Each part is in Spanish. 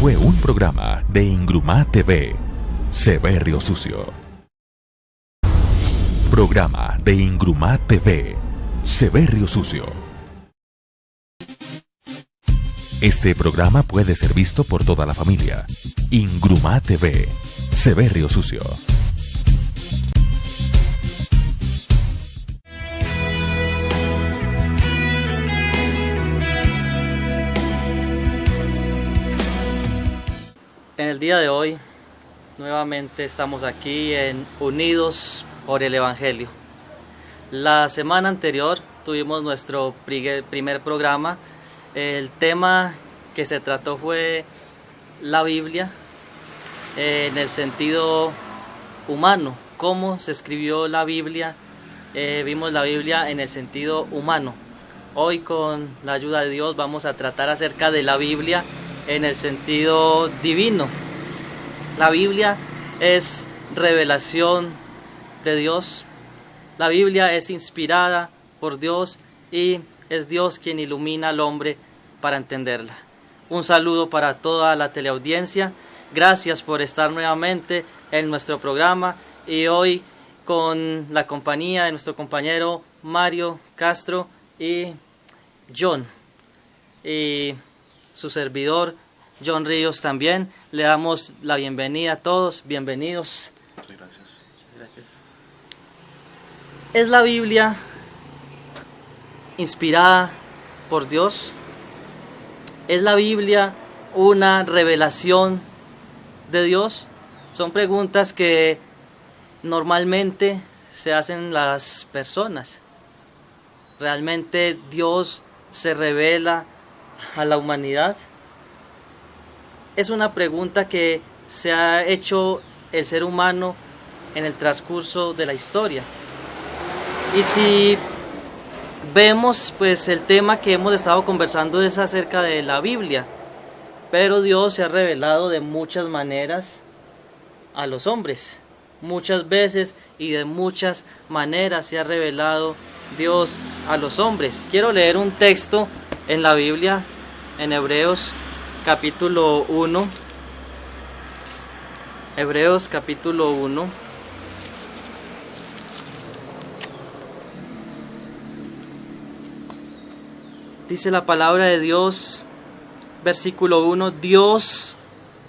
fue un programa de Ingrumá TV, Severio Sucio. Programa de Ingrumá TV, Severio Sucio. Este programa puede ser visto por toda la familia. Ingrumá TV, Severio Sucio. En el día de hoy, nuevamente estamos aquí en Unidos por el Evangelio. La semana anterior tuvimos nuestro primer programa. El tema que se trató fue la Biblia en el sentido humano, cómo se escribió la Biblia. Vimos la Biblia en el sentido humano. Hoy, con la ayuda de Dios, vamos a tratar acerca de la Biblia en el sentido divino. La Biblia es revelación de Dios. La Biblia es inspirada por Dios y es Dios quien ilumina al hombre para entenderla. Un saludo para toda la teleaudiencia. Gracias por estar nuevamente en nuestro programa y hoy con la compañía de nuestro compañero Mario Castro y John y su servidor John Ríos también. Le damos la bienvenida a todos. Bienvenidos. Muchas gracias. Muchas gracias. ¿Es la Biblia inspirada por Dios? ¿Es la Biblia una revelación de Dios? Son preguntas que normalmente se hacen las personas. ¿Realmente Dios se revela a la humanidad? Es una pregunta que se ha hecho el ser humano en el transcurso de la historia. Y si vemos, pues el tema que hemos estado conversando es acerca de la Biblia. Pero Dios se ha revelado de muchas maneras a los hombres. Muchas veces y de muchas maneras se ha revelado Dios a los hombres. Quiero leer un texto en la Biblia, en Hebreos capítulo 1. Hebreos capítulo 1. Dice la palabra de Dios, versículo 1, Dios,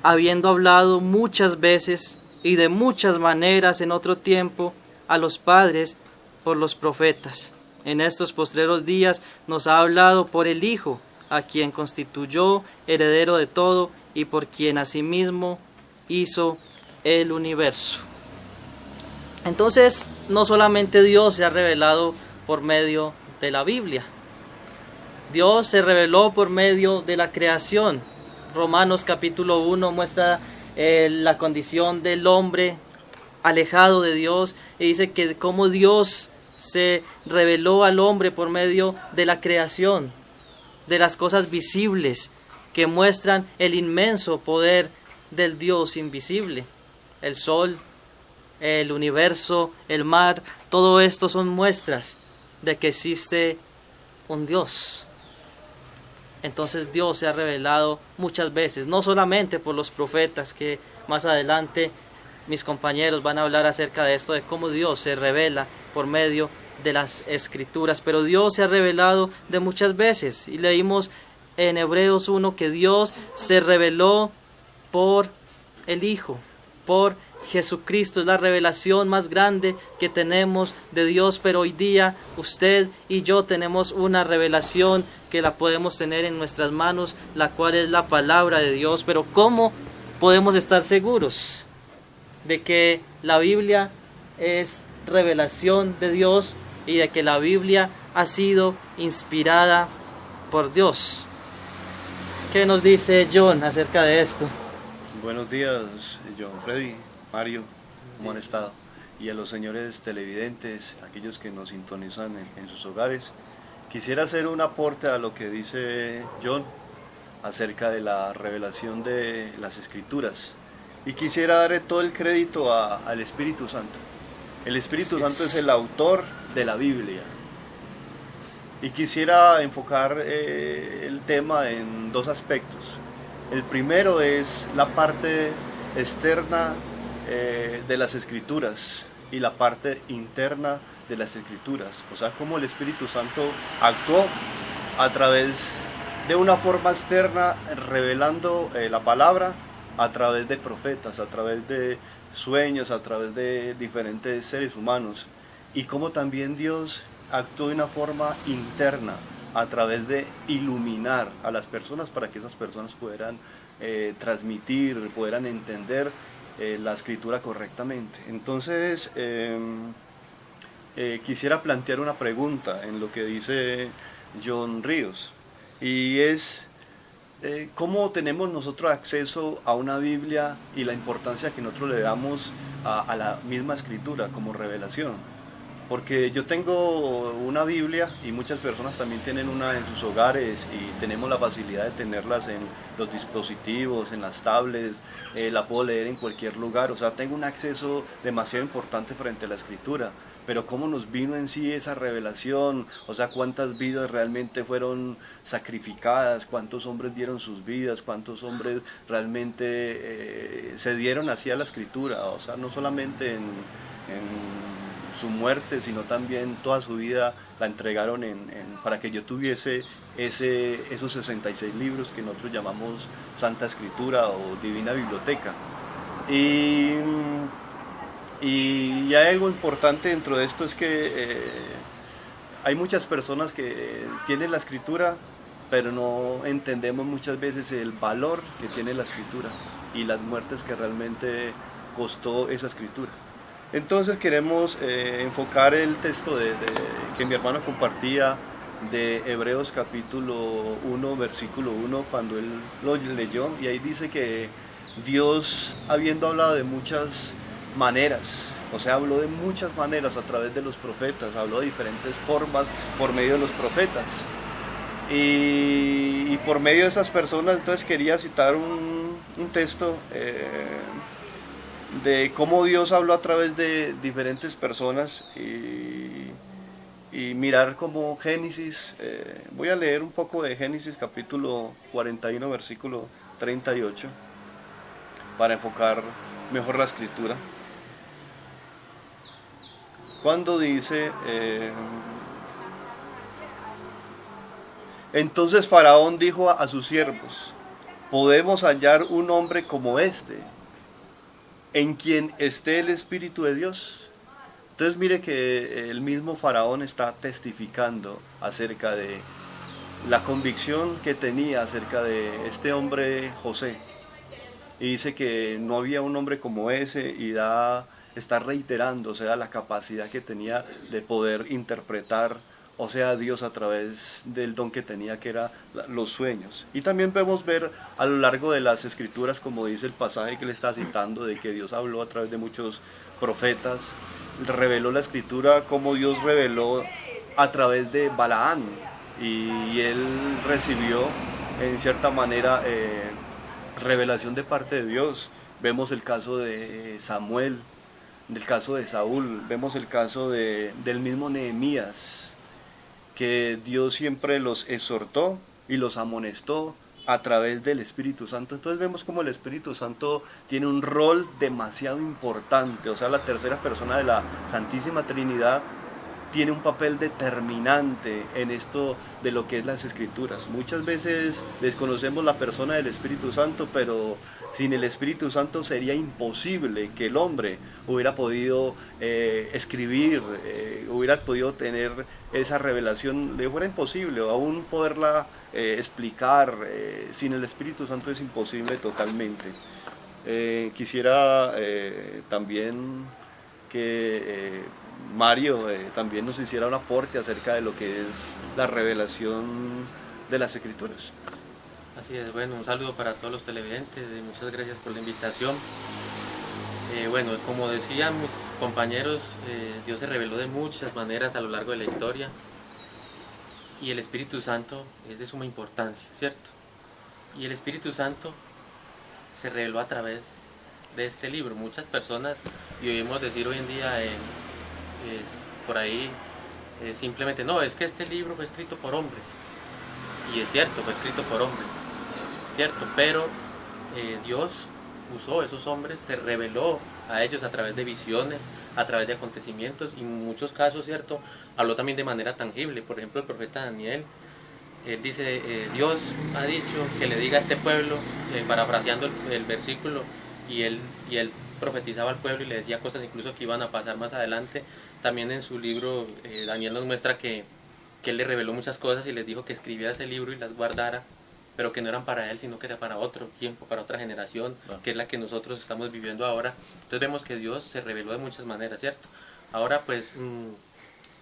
habiendo hablado muchas veces y de muchas maneras en otro tiempo a los padres por los profetas, en estos postreros días nos ha hablado por el Hijo, a quien constituyó heredero de todo y por quien asimismo hizo el universo. Entonces, no solamente Dios se ha revelado por medio de la Biblia. Dios se reveló por medio de la creación. Romanos capítulo 1 muestra la condición del hombre alejado de Dios y dice que cómo Dios se reveló al hombre por medio de la creación, de las cosas visibles que muestran el inmenso poder del Dios invisible. El sol, el universo, el mar, todo esto son muestras de que existe un Dios. Entonces Dios se ha revelado muchas veces, no solamente por los profetas, que más adelante mis compañeros van a hablar acerca de esto, de cómo Dios se revela por medio de las Escrituras, pero Dios se ha revelado de muchas veces. Y leímos en Hebreos 1 que Dios se reveló por el Hijo, por Jesucristo. Es la revelación más grande que tenemos de Dios, pero hoy día usted y yo tenemos una revelación que la podemos tener en nuestras manos, la cual es la palabra de Dios. Pero ¿cómo podemos estar seguros de que la Biblia es revelación de Dios y de que la Biblia ha sido inspirada por Dios? ¿Qué nos dice John acerca de esto? Buenos días, John, Freddy, Mario, ¿cómo han estado? Y a los señores televidentes, aquellos que nos sintonizan en sus hogares. Quisiera hacer un aporte a lo que dice John acerca de la revelación de las Escrituras. Y quisiera darle todo el crédito al Espíritu Santo. El Espíritu Santo es el autor de la Biblia. Y quisiera enfocar el tema en dos aspectos. El primero es la parte externa de las Escrituras y la parte interna de las Escrituras. O sea, cómo el Espíritu Santo actuó a través de una forma externa, revelando la palabra a través de profetas, a través de sueños, a través de diferentes seres humanos. Y cómo también Dios actuó de una forma interna, a través de iluminar a las personas para que esas personas pudieran transmitir, pudieran entender la escritura correctamente. Entonces, quisiera plantear una pregunta en lo que dice John Ríos, y es ¿cómo tenemos nosotros acceso a una Biblia y la importancia que nosotros le damos a la misma escritura como revelación? Porque yo tengo una Biblia y muchas personas también tienen una en sus hogares y tenemos la facilidad de tenerlas en los dispositivos, en las tablets, la puedo leer en cualquier lugar, o sea, tengo un acceso demasiado importante frente a la escritura. Pero cómo nos vino en sí esa revelación, o sea, cuántas vidas realmente fueron sacrificadas, cuántos hombres dieron sus vidas, cuántos hombres realmente se dieron así a la escritura, o sea, no solamente en su muerte, sino también toda su vida la entregaron para que yo tuviese esos 66 libros que nosotros llamamos Santa Escritura o Divina Biblioteca. Y hay algo importante dentro de esto, es que hay muchas personas que tienen la escritura, pero no entendemos muchas veces el valor que tiene la escritura y las muertes que realmente costó esa escritura. Entonces queremos enfocar el texto que mi hermano compartía de Hebreos capítulo 1, versículo 1, cuando él lo leyó, y ahí dice que Dios, habiendo hablado de muchas maneras, o sea, habló de muchas maneras a través de los profetas, habló de diferentes formas por medio de los profetas, y por medio de esas personas. Entonces quería citar un texto de cómo Dios habló a través de diferentes personas y mirar como Génesis, voy a leer un poco de Génesis capítulo 41 versículo 38 para enfocar mejor la escritura. Cuando dice, entonces Faraón dijo a sus siervos, ¿podemos hallar un hombre como este, en quien esté el Espíritu de Dios? Entonces mire que el mismo Faraón está testificando acerca de la convicción que tenía acerca de este hombre José. Y dice que no había un hombre como ese, y está reiterando, o sea, la capacidad que tenía de poder interpretar, o sea, Dios a través del don que tenía, que era los sueños. Y también podemos ver a lo largo de las escrituras, como dice el pasaje que le está citando, de que Dios habló a través de muchos profetas, reveló la escritura, como Dios reveló a través de Balaán, y él recibió en cierta manera revelación de parte de Dios. Vemos el caso de Samuel, del caso de Saúl, vemos el caso del mismo Nehemías, que Dios siempre los exhortó y los amonestó a través del Espíritu Santo. Entonces vemos como el Espíritu Santo tiene un rol demasiado importante, o sea, la tercera persona de la Santísima Trinidad tiene un papel determinante en esto de lo que es las Escrituras. Muchas veces desconocemos la persona del Espíritu Santo, pero sin el Espíritu Santo sería imposible que el hombre hubiera podido escribir, hubiera podido tener esa revelación, le fuera imposible, o aún poderla explicar. Sin el Espíritu Santo es imposible totalmente. Quisiera también que Mario también nos hiciera un aporte acerca de lo que es la revelación de las Escrituras. Así es, bueno, un saludo para todos los televidentes, muchas gracias por la invitación. Bueno, como decían mis compañeros, Dios se reveló de muchas maneras a lo largo de la historia, y el Espíritu Santo es de suma importancia, ¿cierto? Y el Espíritu Santo se reveló a través de este libro. Muchas personas, y oímos decir hoy en día por ahí simplemente, no, es que este libro fue escrito por hombres, y es cierto, fue escrito por hombres, ¿cierto? Pero Dios usó esos hombres, se reveló a ellos a través de visiones, a través de acontecimientos, y en muchos casos, ¿cierto? Habló también de manera tangible. Por ejemplo, el profeta Daniel, él dice, Dios ha dicho que le diga a este pueblo, parafraseando el versículo, y él profetizaba al pueblo y le decía cosas incluso que iban a pasar más adelante. También en su libro, Daniel nos muestra que él le reveló muchas cosas y les dijo que escribiera ese libro y las guardara, pero que no eran para él, sino que era para otro tiempo, para otra generación, que es la que nosotros estamos viviendo ahora. Entonces vemos que Dios se reveló de muchas maneras, ¿cierto? Ahora pues,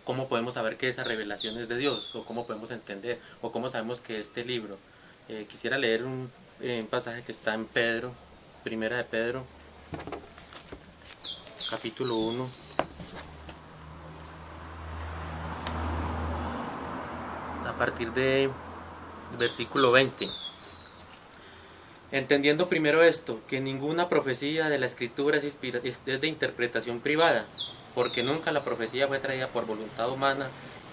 ¿cómo podemos saber que esa revelación es de Dios? ¿O cómo podemos entender? ¿O cómo sabemos que este libro? Quisiera leer un pasaje que está en Pedro, Primera de Pedro, capítulo 1. A partir de versículo 20. Entendiendo primero esto, que ninguna profecía de la Escritura es de interpretación privada, porque nunca la profecía fue traída por voluntad humana,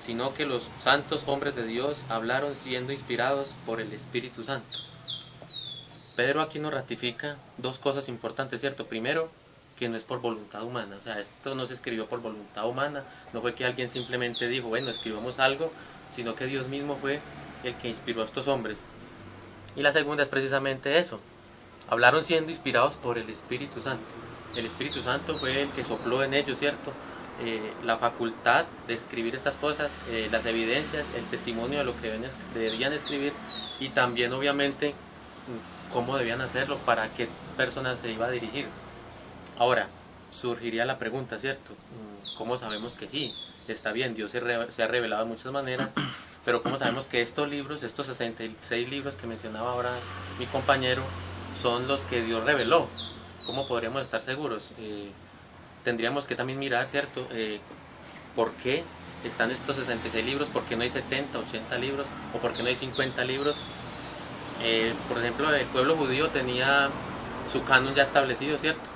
sino que los santos hombres de Dios hablaron siendo inspirados por el Espíritu Santo. Pedro aquí nos ratifica dos cosas importantes, ¿cierto? Primero, que no es por voluntad humana, o sea, esto no se escribió por voluntad humana, no fue que alguien simplemente dijo, bueno, escribamos algo, sino que Dios mismo fue el que inspiró a estos hombres. Y la segunda es precisamente eso, hablaron siendo inspirados por el Espíritu Santo. El Espíritu Santo fue el que sopló en ellos, ¿cierto? La facultad de escribir estas cosas, las evidencias, el testimonio de lo que debían escribir, y también obviamente cómo debían hacerlo, para qué personas se iba a dirigir. Ahora, surgiría la pregunta, ¿cierto? ¿Cómo sabemos que sí? Está bien, Dios se ha revelado de muchas maneras, pero ¿cómo sabemos que estos libros, estos 66 libros que mencionaba ahora mi compañero, son los que Dios reveló? ¿Cómo podríamos estar seguros? Tendríamos que también mirar, ¿cierto? ¿Por qué están estos 66 libros? ¿Por qué no hay 70, 80 libros? ¿O por qué no hay 50 libros? Por ejemplo, el pueblo judío tenía su canon ya establecido, ¿cierto?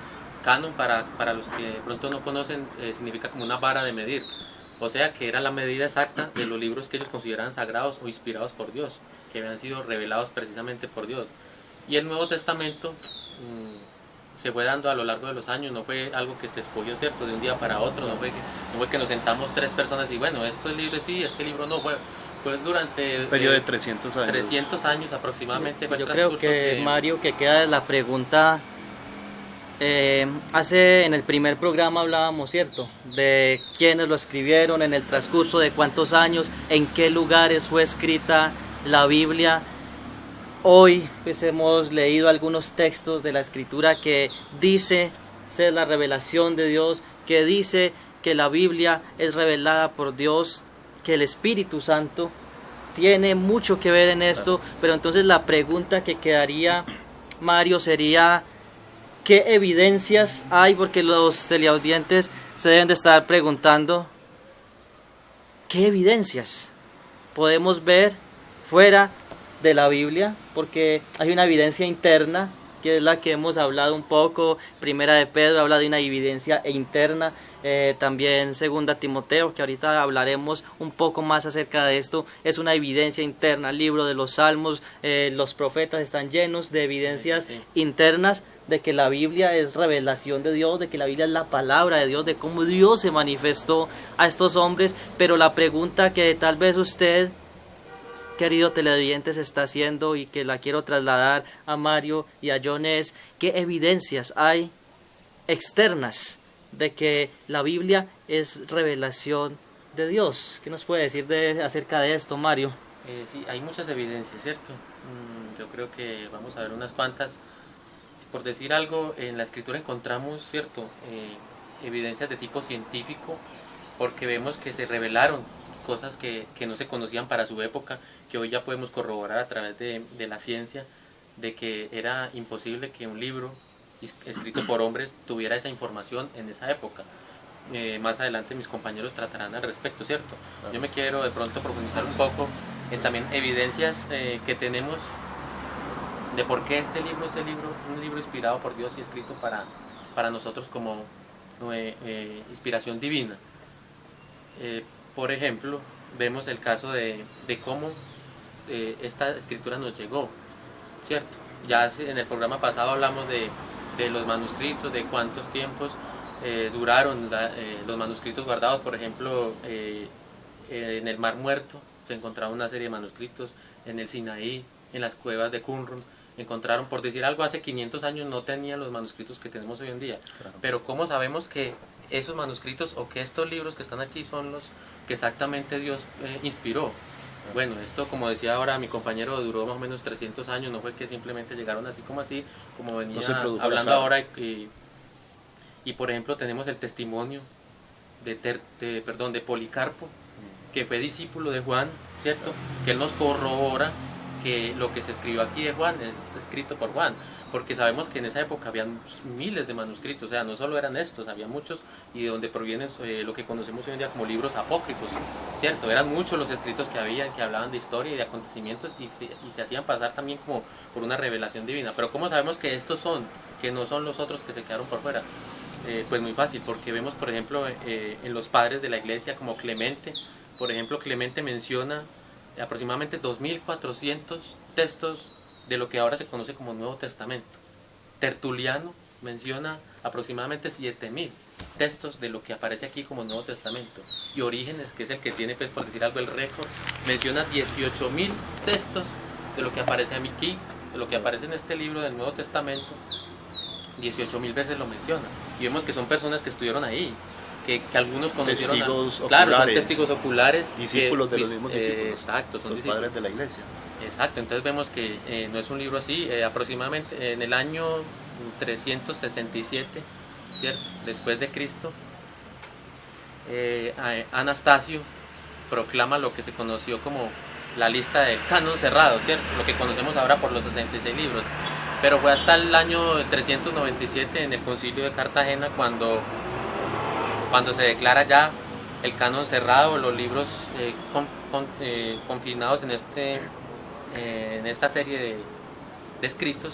Canon, para los que de pronto no conocen, significa como una vara de medir. O sea, que era la medida exacta de los libros que ellos consideraban sagrados o inspirados por Dios, que habían sido revelados precisamente por Dios. Y el Nuevo Testamento se fue dando a lo largo de los años, no fue algo que se escogió, ¿cierto?, de un día para otro, no fue que nos sentamos 3 personas y bueno, estos libros sí, este libro no, fue durante... Un periodo de 300 años. 300 años aproximadamente. Yo creo que, Mario, que queda la pregunta... en el primer programa hablábamos, ¿cierto?, de quiénes lo escribieron, en el transcurso de cuántos años, en qué lugares fue escrita la Biblia. Hoy pues hemos leído algunos textos de la Escritura que dice ser la revelación de Dios, que dice que la Biblia es revelada por Dios, que el Espíritu Santo tiene mucho que ver en esto. Pero entonces la pregunta que quedaría, Mario, sería... ¿qué evidencias hay? Porque los teleaudientes se deben de estar preguntando, ¿qué evidencias podemos ver fuera de la Biblia? Porque hay una evidencia interna, que es la que hemos hablado un poco. Primera de Pedro habla de una evidencia interna, también Segunda Timoteo, que ahorita hablaremos un poco más acerca de esto, es una evidencia interna. El libro de los Salmos, los profetas están llenos de evidencias internas de que la Biblia es revelación de Dios, de que la Biblia es la palabra de Dios, de cómo Dios se manifestó a estos hombres. Pero la pregunta que tal vez usted, querido televidente, se está haciendo y que la quiero trasladar a Mario y a John es, ¿qué evidencias hay externas de que la Biblia es revelación de Dios? ¿Qué nos puede decir acerca de esto, Mario? Sí, hay muchas evidencias, ¿cierto? Yo creo que vamos a ver unas cuantas. Por decir algo, en la Escritura encontramos, ¿cierto?, evidencias de tipo científico, porque vemos que se revelaron cosas que no se conocían para su época, que hoy ya podemos corroborar a través de la ciencia, de que era imposible que un libro escrito por hombres tuviera esa información en esa época. Más adelante mis compañeros tratarán al respecto, ¿cierto? Yo me quiero de pronto profundizar un poco en también evidencias que tenemos de por qué este libro es un libro inspirado por Dios y escrito para nosotros como inspiración divina. Por ejemplo, vemos el caso de cómo esta escritura nos llegó. ¿cierto? En el programa pasado hablamos de los manuscritos, de cuántos tiempos duraron los manuscritos guardados. Por ejemplo, en el Mar Muerto se encontraron una serie de manuscritos, en el Sinaí, en las cuevas de Qumran, encontraron, por decir algo, hace 500 años no tenían los manuscritos que tenemos hoy en día. Claro. Pero ¿cómo sabemos que esos manuscritos o que estos libros que están aquí son los que exactamente Dios inspiró? Bueno, esto, como decía ahora mi compañero, duró más o menos 300 años, no fue que simplemente llegaron así, como venía hablando ahora. Y por ejemplo tenemos el testimonio de Policarpo, que fue discípulo de Juan, ¿cierto? Que él nos corrobora que lo que se escribió aquí de Juan es escrito por Juan, porque sabemos que en esa época habían miles de manuscritos, o sea, no solo eran estos, había muchos, y de donde provienen lo que conocemos hoy en día como libros apócrifos, ¿cierto? Eran muchos los escritos que había, que hablaban de historia y de acontecimientos, y se hacían pasar también como por una revelación divina. Pero ¿cómo sabemos que estos son, que no son los otros que se quedaron por fuera? Pues muy fácil, porque vemos, por ejemplo, en los padres de la iglesia como Clemente. Por ejemplo, Clemente menciona aproximadamente 2400 textos de lo que ahora se conoce como Nuevo Testamento. Tertuliano menciona aproximadamente 7000 textos de lo que aparece aquí como Nuevo Testamento. Y Orígenes, que es el que tiene, pues, por decir algo, el récord, menciona 18.000 textos de lo que aparece aquí, de lo que aparece en este libro del Nuevo Testamento. 18.000 veces lo menciona. Y vemos que son personas que estuvieron ahí, que algunos conocieron claro, son testigos oculares, discípulos de los mismos discípulos, exacto, son los discípulos. Padres de la iglesia. Exacto, entonces vemos que no es un libro así. Aproximadamente en el año 367, ¿cierto? Después de Cristo, Anastasio proclama lo que se conoció como la lista del canon cerrado, ¿cierto? Lo que conocemos ahora por los 66 libros. Pero fue hasta el año 397 en el Concilio de Cartagena cuando se declara ya el canon cerrado, los libros confinados en esta serie de escritos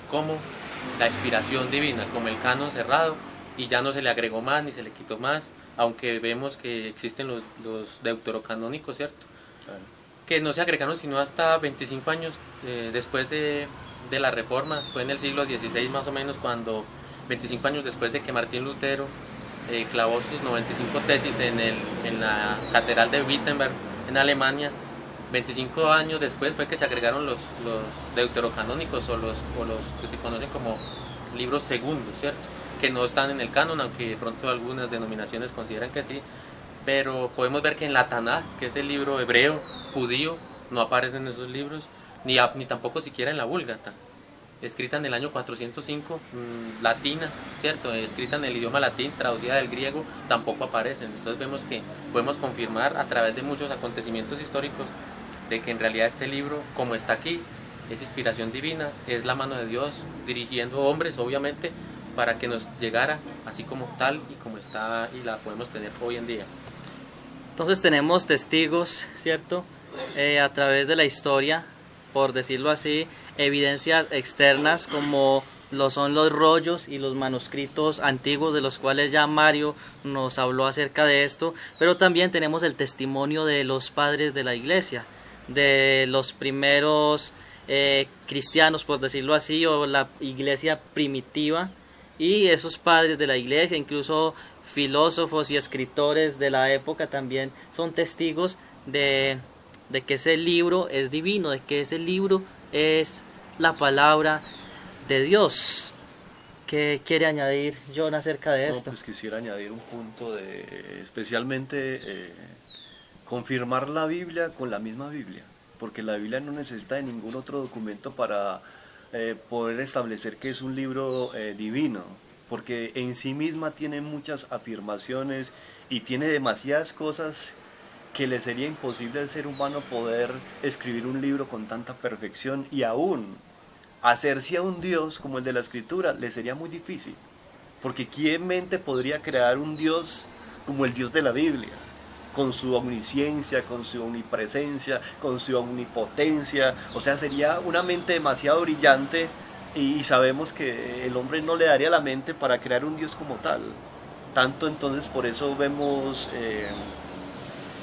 como la inspiración divina, como el canon cerrado, y ya no se le agregó más ni se le quitó más, aunque vemos que existen los deuterocanónicos, ¿cierto? Claro. Que no se agregaron sino hasta 25 años después de la Reforma. Fue en el siglo XVI más o menos, cuando 25 años después de que Martín Lutero clavó sus 95 tesis en la catedral de Wittenberg en Alemania. 25 años después fue que se agregaron los deuterocanónicos o los que se conocen como libros segundos, ¿cierto? Que no están en el canon, aunque de pronto algunas denominaciones consideran que sí, pero podemos ver que en la Tanaj, que es el libro hebreo, judío, no aparecen esos libros, ni tampoco siquiera en la Vulgata, escrita en el año 405, latina, ¿cierto? Escrita en el idioma latín, traducida del griego, tampoco aparecen. Entonces vemos que podemos confirmar a través de muchos acontecimientos históricos de que en realidad este libro, como está aquí, es inspiración divina, es la mano de Dios dirigiendo hombres, obviamente, para que nos llegara así como tal y como está, y la podemos tener hoy en día. Entonces tenemos testigos, ¿cierto? A través de la historia, por decirlo así, evidencias externas como lo son los rollos y los manuscritos antiguos, de los cuales ya Mario nos habló acerca de esto, pero también tenemos el testimonio de los padres de la iglesia, de los primeros cristianos, por decirlo así, o la iglesia primitiva, y esos padres de la iglesia, incluso filósofos y escritores de la época, también son testigos de que ese libro es divino, de que ese libro es la palabra de Dios. ¿Qué quiere añadir John acerca de esto? Pues quisiera añadir un punto especialmente confirmar la Biblia con la misma Biblia, porque la Biblia no necesita de ningún otro documento para poder establecer que es un libro divino, porque en sí misma tiene muchas afirmaciones y tiene demasiadas cosas que le sería imposible al ser humano poder escribir un libro con tanta perfección, y aún hacerse a un Dios como el de la Escritura le sería muy difícil, porque ¿quién mente podría crear un Dios como el Dios de la Biblia? Con su omnisciencia, con su omnipresencia, con su omnipotencia. O sea, sería una mente demasiado brillante, y sabemos que el hombre no le daría la mente para crear un Dios como tal. Tanto entonces por eso vemos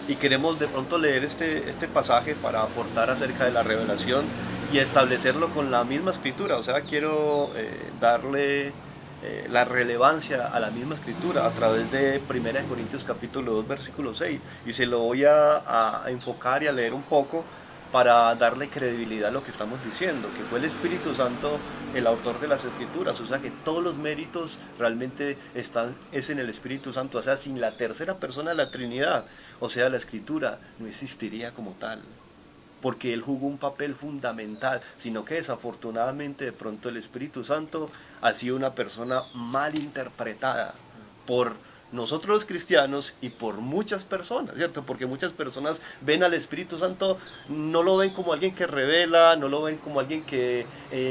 y queremos de pronto leer este pasaje para aportar acerca de la revelación y establecerlo con la misma escritura. O sea, quiero darle la relevancia a la misma escritura a través de 1 Corintios capítulo 2 versículo 6, y se lo voy a enfocar y a leer un poco para darle credibilidad a lo que estamos diciendo, que fue el Espíritu Santo el autor de las Escrituras. O sea que todos los méritos realmente es en el Espíritu Santo. O sea, sin la tercera persona de la Trinidad, o sea, la Escritura no existiría como tal, porque Él jugó un papel fundamental, sino que desafortunadamente de pronto el Espíritu Santo ha sido una persona mal interpretada por nosotros los cristianos y por muchas personas, ¿cierto? Porque muchas personas ven al Espíritu Santo, no lo ven como alguien que revela, no lo ven como alguien que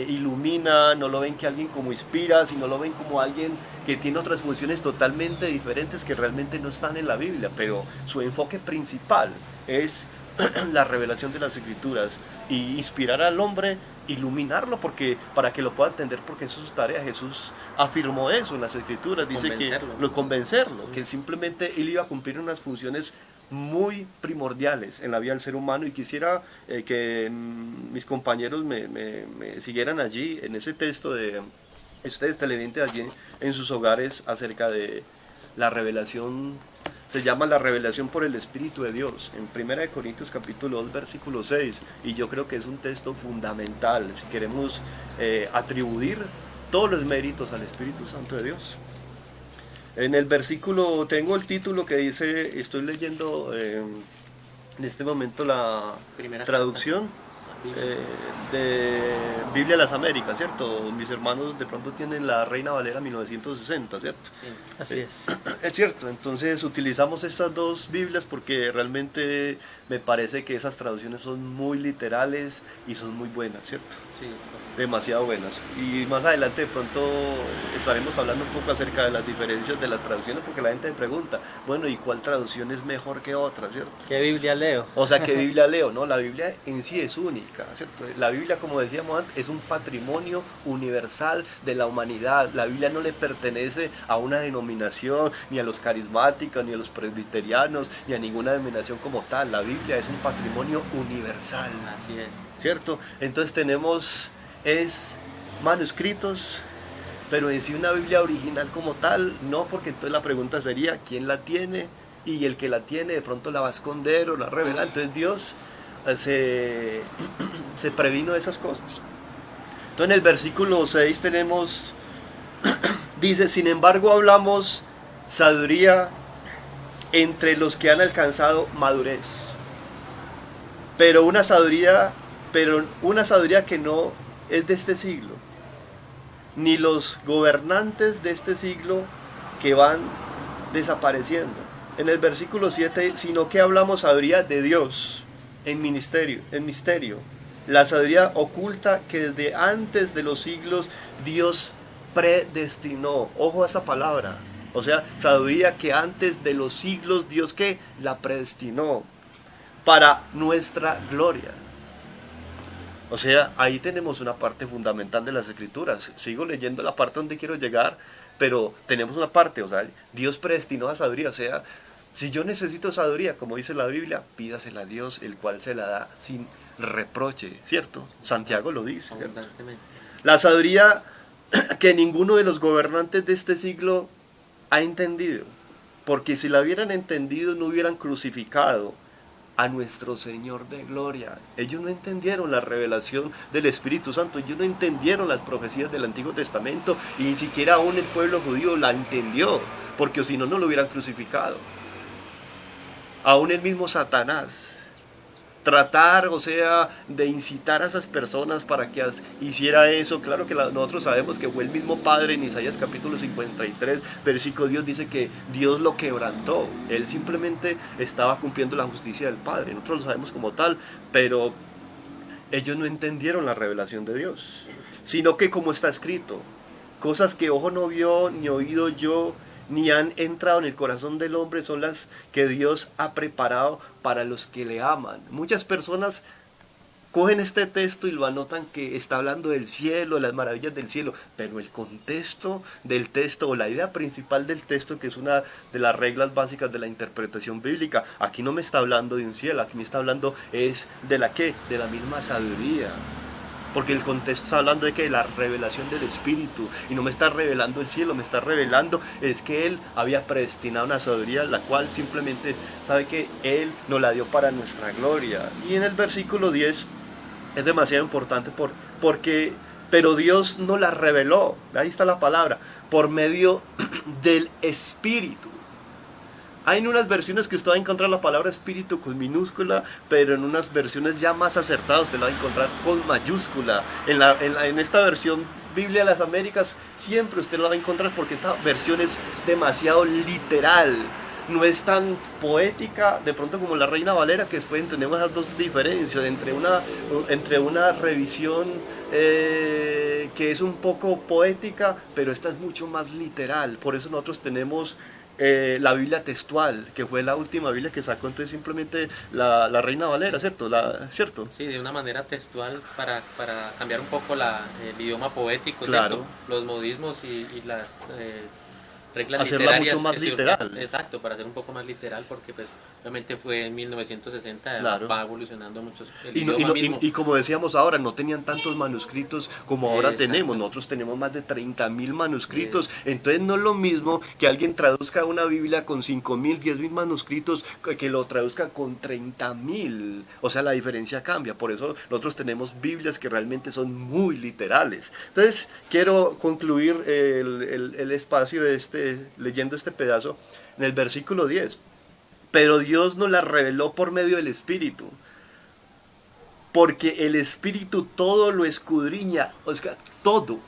ilumina, no lo ven que alguien como inspira, sino lo ven como alguien que tiene otras funciones totalmente diferentes que realmente no están en la Biblia, pero su enfoque principal es la revelación de las Escrituras y inspirar al hombre, iluminarlo, porque para que lo pueda entender, porque eso es su tarea. Jesús afirmó eso en las Escrituras, dice convencerlo, que simplemente él iba a cumplir unas funciones muy primordiales en la vida del ser humano. Y quisiera que mis compañeros me siguieran allí en ese texto de ustedes televidentes allí en sus hogares acerca de la revelación. Se llama la revelación por el Espíritu de Dios, en 1 Corintios capítulo 2, versículo 6, y yo creo que es un texto fundamental si queremos atribuir todos los méritos al Espíritu Santo de Dios. En el versículo, tengo el título que dice, estoy leyendo en este momento la traducción de Biblia de las Américas, ¿cierto? Mis hermanos de pronto tienen la Reina Valera 1960, ¿cierto? Sí, así es. Es cierto, entonces utilizamos estas dos Biblias porque realmente me parece que esas traducciones son muy literales y son muy buenas, ¿cierto? Sí. Demasiado buenas. Y más adelante de pronto estaremos hablando un poco acerca de las diferencias de las traducciones, porque la gente me pregunta, bueno, ¿y cuál traducción es mejor que otra, ¿cierto? ¿Qué Biblia leo? O sea, ¿qué Biblia leo? No, la Biblia en sí es única, ¿cierto? La Biblia, como decíamos antes, es un patrimonio universal de la humanidad. La Biblia no le pertenece a una denominación, ni a los carismáticos, ni a los presbiterianos, ni a ninguna denominación como tal. La Biblia es un patrimonio universal. Así es. ¿Cierto? Entonces tenemos manuscritos, pero en sí una Biblia original como tal, no, porque entonces la pregunta sería, ¿quién la tiene? Y el que la tiene de pronto la va a esconder o la revela. Entonces Dios se previno de esas cosas. Entonces en el versículo 6 tenemos, dice, sin embargo hablamos sabiduría entre los que han alcanzado madurez, pero una sabiduría que no es de este siglo, ni los gobernantes de este siglo que van desapareciendo. En el versículo 7, sino que hablamos sabiduría de Dios en misterio, la sabiduría oculta que desde antes de los siglos Dios predestinó. Ojo a esa palabra. O sea, sabiduría que antes de los siglos Dios que la predestinó para nuestra gloria. O sea, ahí tenemos una parte fundamental de las Escrituras. Sigo leyendo la parte donde quiero llegar, pero tenemos una parte, o sea, Dios predestinó a sabiduría. O sea, si yo necesito sabiduría, como dice la Biblia, pídasela a Dios, el cual se la da sin reproche, ¿cierto? Santiago lo dice, ¿cierto? La sabiduría que ninguno de los gobernantes de este siglo ha entendido, porque si la hubieran entendido no hubieran crucificado a nuestro Señor de gloria. Ellos no entendieron la revelación del Espíritu Santo, ellos no entendieron las profecías del Antiguo Testamento, y ni siquiera aún el pueblo judío la entendió, porque si no, no lo hubieran crucificado. Aún el mismo Satanás tratar, o sea, de incitar a esas personas para que hiciera eso. Claro que nosotros sabemos que fue el mismo Padre. En Isaías capítulo 53, versículo Dios dice que Dios lo quebrantó. Él simplemente estaba cumpliendo la justicia del Padre. Nosotros lo sabemos como tal, pero ellos no entendieron la revelación de Dios, sino que como está escrito, cosas que ojo no vio, ni oído yo, ni han entrado en el corazón del hombre, son las que Dios ha preparado para los que le aman. Muchas personas cogen este texto y lo anotan que está hablando del cielo, las maravillas del cielo, pero el contexto del texto, o la idea principal del texto, que es una de las reglas básicas de la interpretación bíblica, aquí no me está hablando de un cielo, aquí me está hablando es de la ¿qué? De la misma sabiduría. porque el contexto está hablando de que la revelación del Espíritu, y no me está revelando el cielo, me está revelando es que Él había predestinado una sabiduría, la cual simplemente sabe que Él nos la dio para nuestra gloria. Y en el versículo 10 es demasiado importante porque, pero Dios no la reveló, ahí está la palabra, por medio del Espíritu. Hay en unas versiones que usted va a encontrar la palabra espíritu con minúscula, pero en unas versiones ya más acertadas usted la va a encontrar con mayúscula. En esta versión Biblia de las Américas siempre usted la va a encontrar porque esta versión es demasiado literal. No es tan poética de pronto como la Reina Valera, que después entendemos esas dos diferencias entre una revisión que es un poco poética, pero esta es mucho más literal. Por eso nosotros tenemos la Biblia textual, que fue la última Biblia que sacó entonces simplemente la Reina Valera, ¿cierto? ¿Cierto? Sí, de una manera textual para cambiar un poco el idioma poético, claro. ¿cierto? Los modismos y las reglas hacerla literarias. mucho más literal. Exacto, para hacer un poco más literal, porque pues obviamente fue en 1960, claro. Va evolucionando mucho el y, idioma mismo. Y como decíamos ahora, no tenían tantos manuscritos como ahora Exacto. tenemos. Nosotros tenemos más de 30.000 manuscritos. Entonces no es lo mismo que alguien traduzca una Biblia con 5.000, 10.000 manuscritos que lo traduzca con 30.000. O sea, la diferencia cambia. Por eso nosotros tenemos Biblias que realmente son muy literales. Entonces quiero concluir el espacio de leyendo este pedazo en el versículo 10. Pero Dios nos la reveló por medio del Espíritu, porque el Espíritu todo lo escudriña, o sea, todo.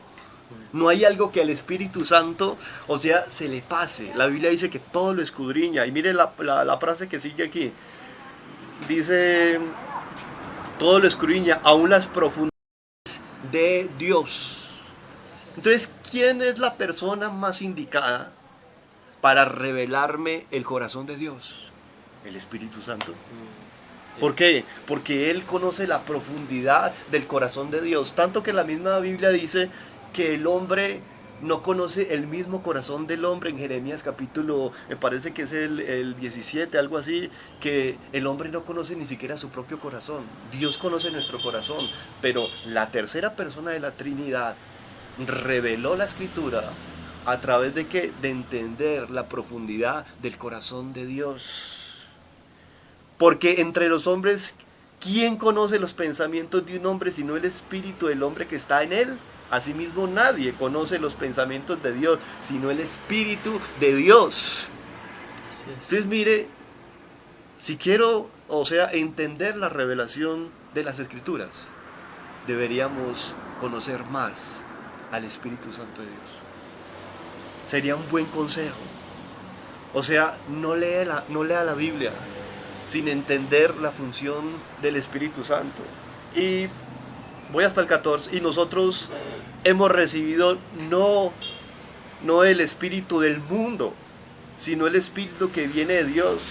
No hay algo que al Espíritu Santo, o sea, se le pase. La Biblia dice que todo lo escudriña. Y mire la frase que sigue aquí. Dice, todo lo escudriña, aún las profundidades de Dios. Entonces, ¿quién es la persona más indicada para revelarme el corazón de Dios? El Espíritu Santo. ¿Por qué? Porque Él conoce la profundidad del corazón de Dios. Tanto que la misma Biblia dice que el hombre no conoce el mismo corazón del hombre. En Jeremías capítulo, me parece que es el 17, algo así, que el hombre no conoce ni siquiera su propio corazón. Dios conoce nuestro corazón, pero la tercera persona de la Trinidad reveló la Escritura a través de ¿qué? De entender la profundidad del corazón de Dios. Porque entre los hombres, ¿quién conoce los pensamientos de un hombre sino el espíritu del hombre que está en él? Asimismo, nadie conoce los pensamientos de Dios sino el Espíritu de Dios. Entonces, mire, si quiero, entender la revelación de las Escrituras, deberíamos conocer más al Espíritu Santo de Dios. Sería un buen consejo. No lea la Biblia sin entender la función del Espíritu Santo. Y voy hasta el 14. Y nosotros hemos recibido no el espíritu del mundo, sino el Espíritu que viene de Dios,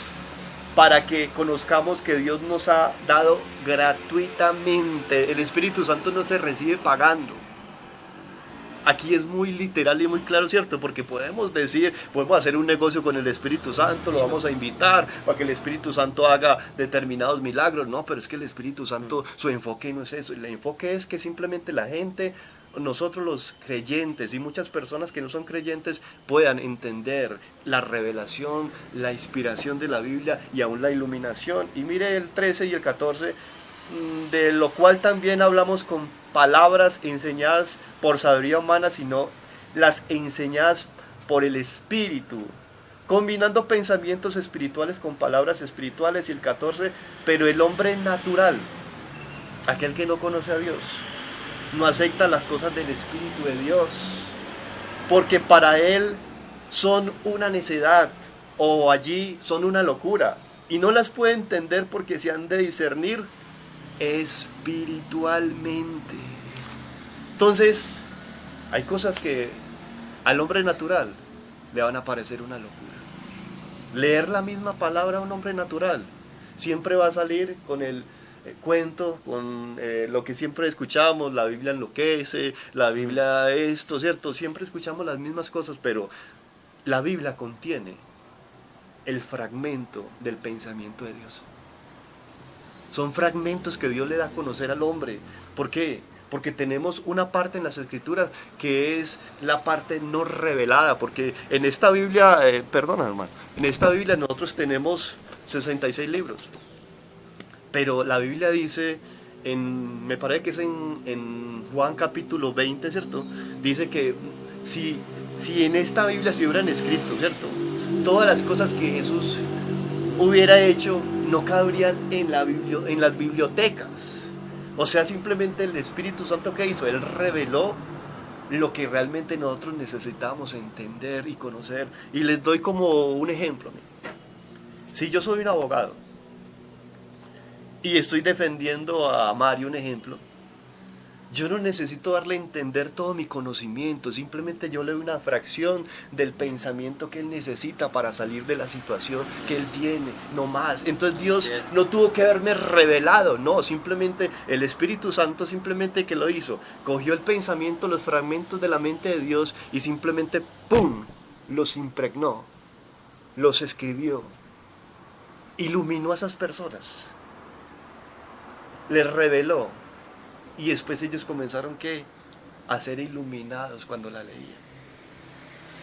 para que conozcamos que Dios nos ha dado gratuitamente. El Espíritu Santo no se recibe pagando. Aquí es muy literal y muy claro, ¿cierto? Porque podemos hacer un negocio con el Espíritu Santo, lo vamos a invitar para que el Espíritu Santo haga determinados milagros. No, pero es que el Espíritu Santo, su enfoque no es eso. El enfoque es que simplemente la gente, nosotros los creyentes y muchas personas que no son creyentes puedan entender la revelación, la inspiración de la Biblia y aún la iluminación. Y mire el 13 y el 14, de lo cual también hablamos con palabras enseñadas por sabiduría humana, sino las enseñadas por el Espíritu, combinando pensamientos espirituales con palabras espirituales. Y el 14, pero el hombre natural, aquel que no conoce a Dios, no acepta las cosas del Espíritu de Dios, porque para él son una necedad, o allí son una locura, y no las puede entender porque se han de discernir espiritualmente. Entonces, hay cosas que al hombre natural le van a parecer una locura. Leer la misma palabra a un hombre natural siempre va a salir con el cuento, con lo que siempre escuchamos: la Biblia enloquece, la Biblia esto, ¿cierto? Siempre escuchamos las mismas cosas, pero la Biblia contiene el fragmento del pensamiento de Dios. Son fragmentos que Dios le da a conocer al hombre. ¿Por qué? porque tenemos una parte en las Escrituras que es la parte no revelada, porque en esta Biblia, perdona hermano, en esta Biblia nosotros tenemos 66 libros, pero la Biblia dice, me parece que es en Juan capítulo 20, ¿cierto? Dice que si en esta Biblia se hubieran escrito, ¿cierto?, todas las cosas que Jesús hubiera hecho, no cabrían en las bibliotecas. O sea, simplemente el Espíritu Santo, ¿qué hizo? Él reveló lo que realmente nosotros necesitamos entender y conocer. Y les doy como un ejemplo. Si yo soy un abogado y estoy defendiendo a Mario, un ejemplo, yo no necesito darle a entender todo mi conocimiento, simplemente yo le doy una fracción del pensamiento que él necesita para salir de la situación que él tiene, no más. Entonces Dios no tuvo que haberme revelado, no, simplemente el Espíritu Santo simplemente que lo hizo, cogió el pensamiento, los fragmentos de la mente de Dios y simplemente ¡pum!, los impregnó, los escribió, iluminó a esas personas, les reveló. Y después ellos comenzaron a ser iluminados cuando la leían.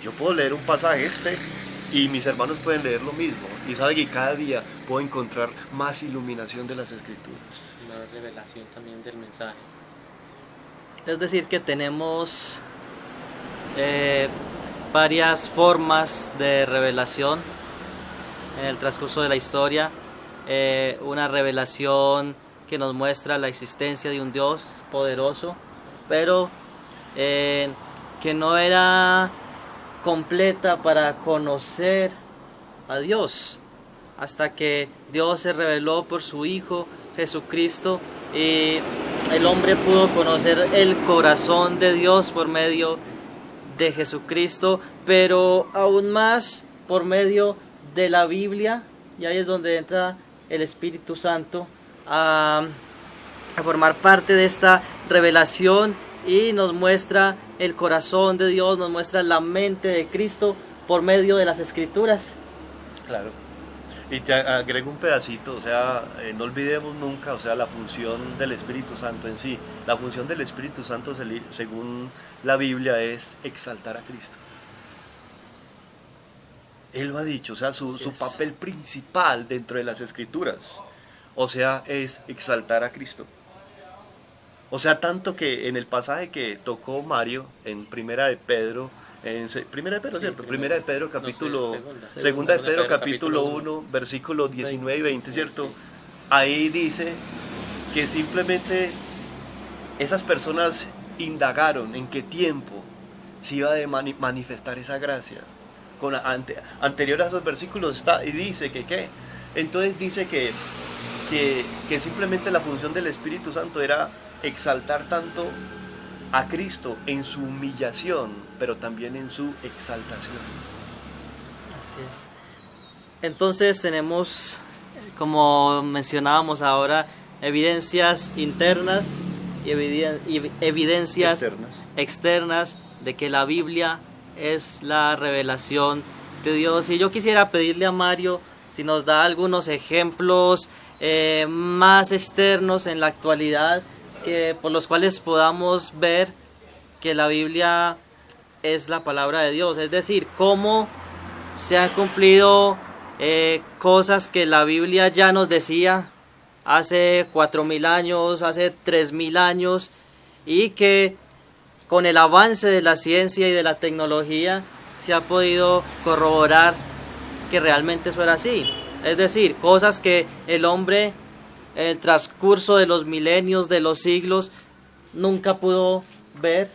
Yo puedo leer un pasaje y mis hermanos pueden leer lo mismo. Y saben que cada día puedo encontrar más iluminación de las Escrituras. Una revelación también del mensaje. Es decir, que tenemos varias formas de revelación en el transcurso de la historia. Una revelación que nos muestra la existencia de un Dios poderoso, pero que no era completa para conocer a Dios, hasta que Dios se reveló por su Hijo Jesucristo y el hombre pudo conocer el corazón de Dios por medio de Jesucristo, pero aún más por medio de la Biblia, y ahí es donde entra el Espíritu Santo a formar parte de esta revelación y nos muestra el corazón de Dios, nos muestra la mente de Cristo por medio de las Escrituras. Claro. Y te agrego un pedacito, o sea, no olvidemos nunca, o sea, la función del Espíritu Santo en sí. La función del Espíritu Santo, según la Biblia, es exaltar a Cristo. Él lo ha dicho, o sea, su papel principal dentro de las Escrituras, o sea, es exaltar a Cristo. O sea, tanto que en el pasaje que tocó Mario, en Primera de Pedro, ¿cierto? Primera de Pedro capítulo, segunda de Pedro capítulo 1, versículos 19 y 20, ¿cierto? Sí. Ahí dice que simplemente esas personas indagaron en qué tiempo se iba a manifestar esa gracia. Anterior a esos versículos está, y dice que ¿qué? Entonces dice que simplemente la función del Espíritu Santo era exaltar tanto a Cristo en su humillación, pero también en su exaltación. Así es. Entonces tenemos, como mencionábamos ahora, evidencias internas y evidencias externas de que la Biblia es la revelación de Dios. Y yo quisiera pedirle a Mario si nos da algunos ejemplos más externos en la actualidad, por los cuales podamos ver que la Biblia es la palabra de Dios, es decir, cómo se han cumplido cosas que la Biblia ya nos decía hace 4.000 años, hace 3.000 años, y que con el avance de la ciencia y de la tecnología se ha podido corroborar que realmente eso era así. Es decir, cosas que el hombre en el transcurso de los milenios, de los siglos, nunca pudo ver.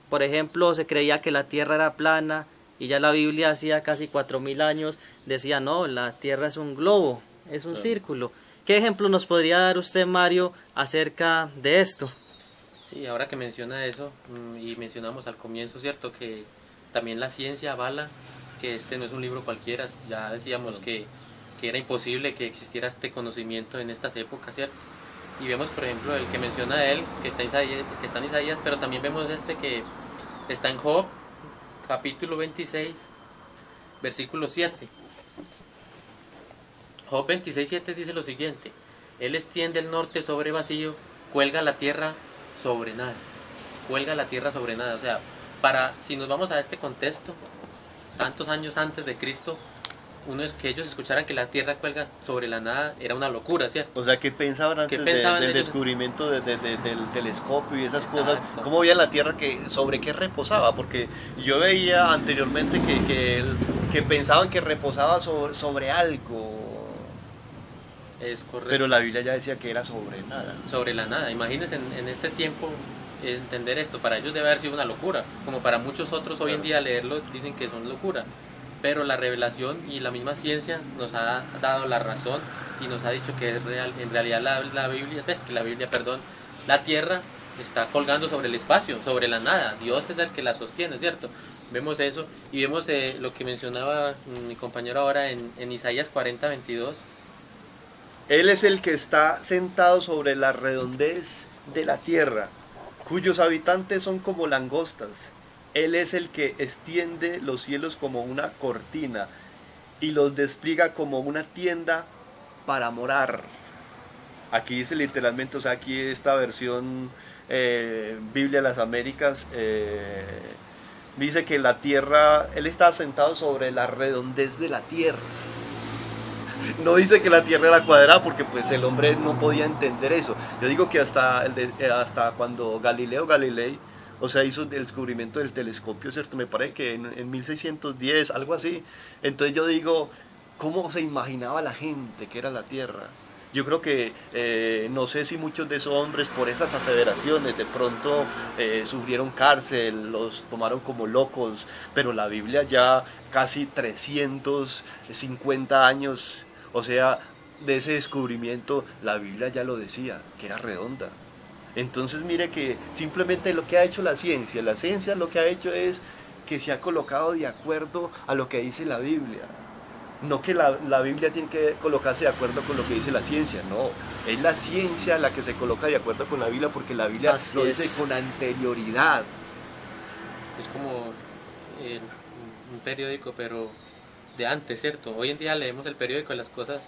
Por ejemplo, se creía que la tierra era plana y ya la Biblia hacía casi 4.000 años decía no, la tierra es un globo, es un círculo. ¿Qué ejemplo nos podría dar usted, Mario, acerca de esto? Sí, ahora que menciona eso, y mencionamos al comienzo, ¿cierto?, que también la ciencia avala que este no es un libro cualquiera. Ya decíamos que era imposible que existiera este conocimiento en estas épocas, ¿cierto? Y vemos, por ejemplo, el que menciona él, que está en Isaías, pero también vemos que está en Job, capítulo 26, versículo 7. Job 26, 7 dice lo siguiente: Él extiende el norte sobre vacío cuelga la tierra sobre nada. Cuelga la tierra sobre nada. O sea, si nos vamos a este contexto, tantos años antes de Cristo, uno es que ellos escucharan que la tierra cuelga sobre la nada, era una locura, ¿cierto? O sea, ¿qué pensaban antes del ellos? descubrimiento del telescopio y esas cosas? Exacto. ¿Cómo veían la Tierra sobre qué reposaba? Porque yo veía anteriormente que pensaban que reposaba sobre algo, Es correcto. pero la Biblia ya decía que era sobre nada. Sobre la nada. Imagínense en este tiempo entender esto. Para ellos debe haber sido una locura. Como para muchos otros hoy en día leerlo dicen que son locura. Pero la revelación y la misma ciencia nos ha dado la razón y nos ha dicho que es real. En realidad la Tierra está colgando sobre el espacio, sobre la nada. Dios es el que la sostiene, ¿cierto? Vemos eso y vemos lo que mencionaba mi compañero ahora en Isaías 40:22. Él es el que está sentado sobre la redondez de la tierra, cuyos habitantes son como langostas. Él es el que extiende los cielos como una cortina y los despliega como una tienda para morar. Aquí dice literalmente, o sea, aquí esta versión Biblia de las Américas dice que la tierra, él está sentado sobre la redondez de la tierra. No dice que la tierra era cuadrada porque pues el hombre no podía entender eso. Yo digo que hasta cuando Galileo Galilei, o sea, hizo el descubrimiento del telescopio, ¿cierto? Me parece que en 1610, algo así. Entonces yo digo, ¿cómo se imaginaba la gente que era la tierra? Yo creo que, no sé si muchos de esos hombres por esas aseveraciones de pronto sufrieron cárcel, los tomaron como locos, pero la Biblia ya casi 350 años, o sea, de ese descubrimiento, la Biblia ya lo decía, que era redonda. Entonces mire que simplemente lo que ha hecho la ciencia lo que ha hecho es que se ha colocado de acuerdo a lo que dice la Biblia. No que la Biblia tiene que colocarse de acuerdo con lo que dice la ciencia, no. Es la ciencia la que se coloca de acuerdo con la Biblia porque la Biblia Así lo es. dice con anterioridad. Es como un periódico, pero de antes, ¿cierto? Hoy en día leemos el periódico de las cosas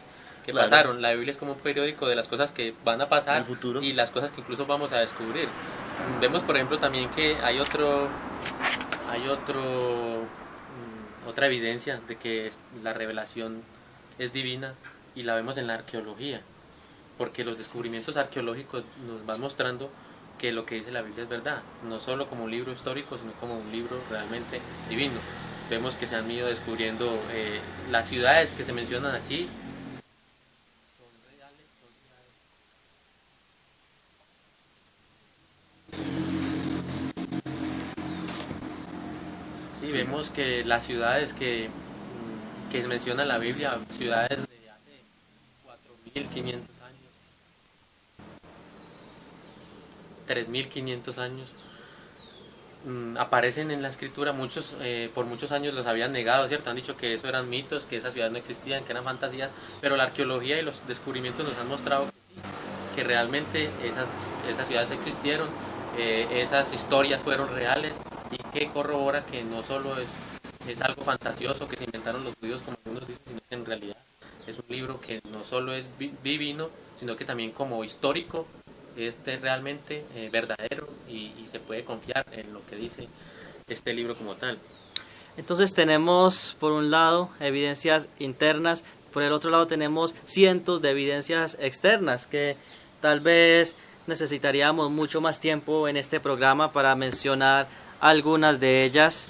que Claro. pasaron. La Biblia es como un periódico de las cosas que van a pasar En el futuro. y las cosas que incluso vamos a descubrir. Vemos, por ejemplo, también que hay otra evidencia de que la revelación es divina y la vemos en la arqueología, porque los descubrimientos arqueológicos nos van mostrando que lo que dice la Biblia es verdad, no solo como un libro histórico, sino como un libro realmente divino. Vemos que se han ido descubriendo las ciudades que se mencionan aquí. Sí, vemos que las ciudades que menciona la Biblia, ciudades de hace 4.500 años, 3.500 años, aparecen en la escritura. Muchos por muchos años los habían negado, ¿cierto? Han dicho que eso eran mitos, que esas ciudades no existían, que eran fantasías, pero la arqueología y los descubrimientos nos han mostrado que sí, que realmente esas ciudades existieron, esas historias fueron reales y que corrobora que no solo es algo fantasioso que se inventaron los judíos como algunos dicen, sino que en realidad es un libro que no solo es divino, sino que también como histórico es realmente verdadero y se puede confiar en lo que dice este libro como tal. Entonces tenemos por un lado evidencias internas, por el otro lado tenemos cientos de evidencias externas que tal vez necesitaríamos mucho más tiempo en este programa para mencionar algunas de ellas,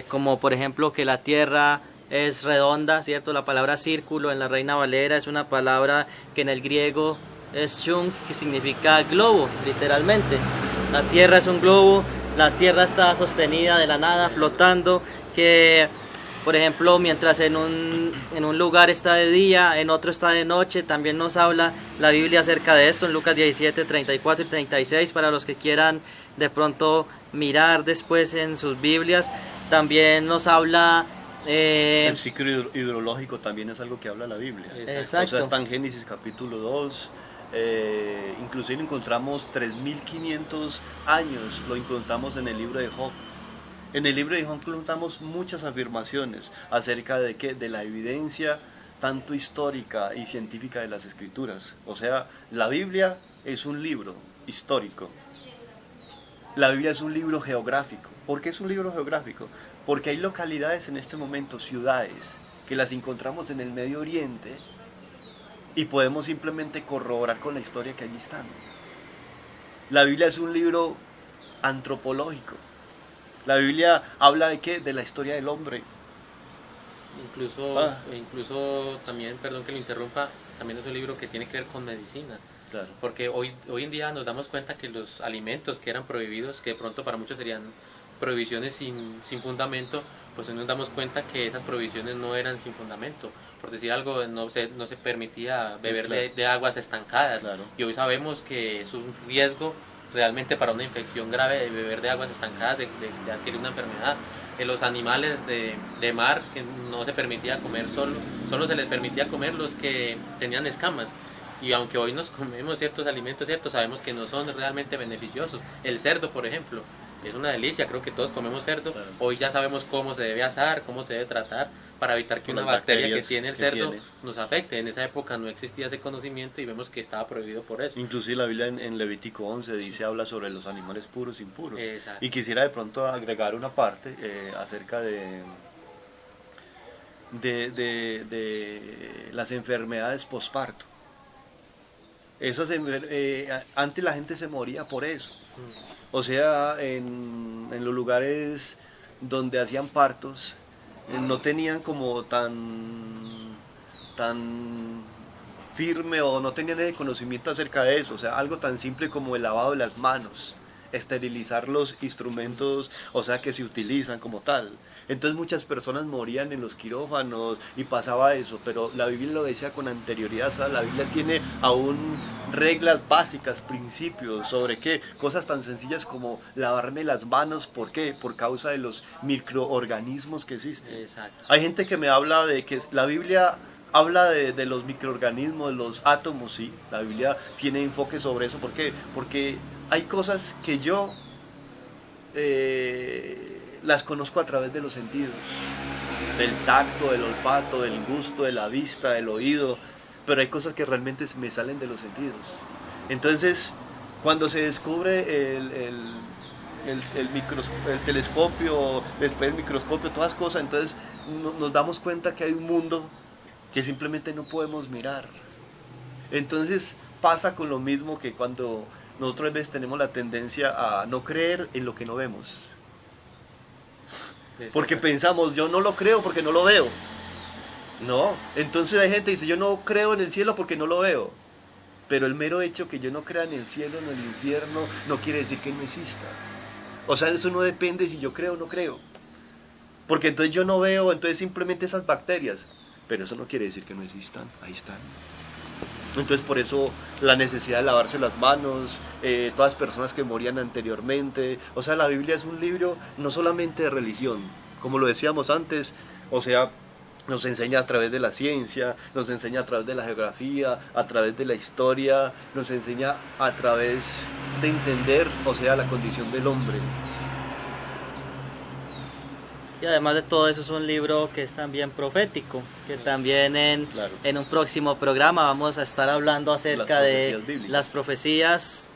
como por ejemplo que la Tierra es redonda, ¿cierto? La palabra círculo en la Reina Valera es una palabra que en el griego es chung, que significa globo, literalmente. La Tierra es un globo, la Tierra está sostenida de la nada, flotando, que por ejemplo mientras en un lugar está de día, en otro está de noche. También nos habla la Biblia acerca de esto en Lucas 17, 34 y 36 para los que quieran de pronto mirar después en sus Biblias. También nos habla El ciclo hidrológico también es algo que habla la Biblia. Exacto. O sea, está en Génesis capítulo 2. Inclusive encontramos 3.500 años, lo encontramos en el libro de Job. En el libro de Job encontramos muchas afirmaciones acerca de que de la evidencia tanto histórica y científica de las escrituras. O sea, la Biblia es un libro histórico. La Biblia es un libro geográfico. ¿Por qué es un libro geográfico? Porque hay localidades en este momento, ciudades, que las encontramos en el Medio Oriente y podemos simplemente corroborar con la historia que allí están. La Biblia es un libro antropológico. La Biblia habla de ¿qué? De la historia del hombre. Incluso también, perdón que lo interrumpa, también es un libro que tiene que ver con medicina. Claro. Porque hoy en día nos damos cuenta que los alimentos que eran prohibidos, que de pronto para muchos serían prohibiciones sin fundamento, pues hoy nos damos cuenta que esas prohibiciones no eran sin fundamento. Por decir algo, no se permitía beber de aguas estancadas. Claro. Y hoy sabemos que es un riesgo realmente para una infección grave de beber de aguas estancadas, de adquirir una enfermedad. Los animales de mar que no se permitía comer solo se les permitía comer los que tenían escamas. Y aunque hoy nos comemos ciertos alimentos, sabemos que no son realmente beneficiosos. El cerdo, por ejemplo, es una delicia, creo que todos comemos cerdo. Claro. Hoy ya sabemos cómo se debe asar, cómo se debe tratar para evitar que una bacteria que tiene el cerdo nos afecte. En esa época no existía ese conocimiento y vemos que estaba prohibido por eso. Inclusive la Biblia en Levítico 11 habla sobre los animales puros e impuros. Exacto. Y quisiera de pronto agregar una parte acerca de las enfermedades posparto. Antes la gente se moría por eso. O sea, en los lugares donde hacían partos, no tenían como tan firme o no tenían el conocimiento acerca de eso. O sea, algo tan simple como el lavado de las manos, esterilizar los instrumentos, o sea, que se utilizan como tal. Entonces muchas personas morían en los quirófanos y pasaba eso, pero la Biblia lo decía con anterioridad. O sea, la Biblia tiene aún reglas básicas, principios sobre qué, cosas tan sencillas como lavarme las manos. ¿Por qué? Por causa de los microorganismos que existen. Exacto. Hay gente que me habla de que la Biblia habla de los microorganismos, los átomos, sí, la Biblia tiene enfoque sobre eso. ¿Por qué? Porque hay cosas que yo las conozco a través de los sentidos, del tacto, del olfato, del gusto, de la vista, del oído, pero hay cosas que realmente me salen de los sentidos. Entonces, cuando se descubre el telescopio, después el microscopio, todas cosas, entonces nos damos cuenta que hay un mundo que simplemente no podemos mirar. Entonces pasa con lo mismo que cuando nosotros a veces tenemos la tendencia a no creer en lo que no vemos. Porque pensamos, yo no lo creo porque no lo veo. No, entonces hay gente que dice, yo no creo en el cielo porque no lo veo. Pero el mero hecho que yo no crea en el cielo, en el infierno, no quiere decir que no exista. O sea, eso no depende si yo creo o no creo. Porque entonces yo no veo, entonces simplemente esas bacterias. Pero eso no quiere decir que no existan, ahí están. Entonces por eso la necesidad de lavarse las manos, todas las personas que morían anteriormente. O sea, la Biblia es un libro no solamente de religión, como lo decíamos antes, o sea, nos enseña a través de la ciencia, nos enseña a través de la geografía, a través de la historia, nos enseña a través de entender, o sea, la condición del hombre. Y además de todo eso es un libro que es también profético, que también en un próximo programa vamos a estar hablando acerca de las profecías,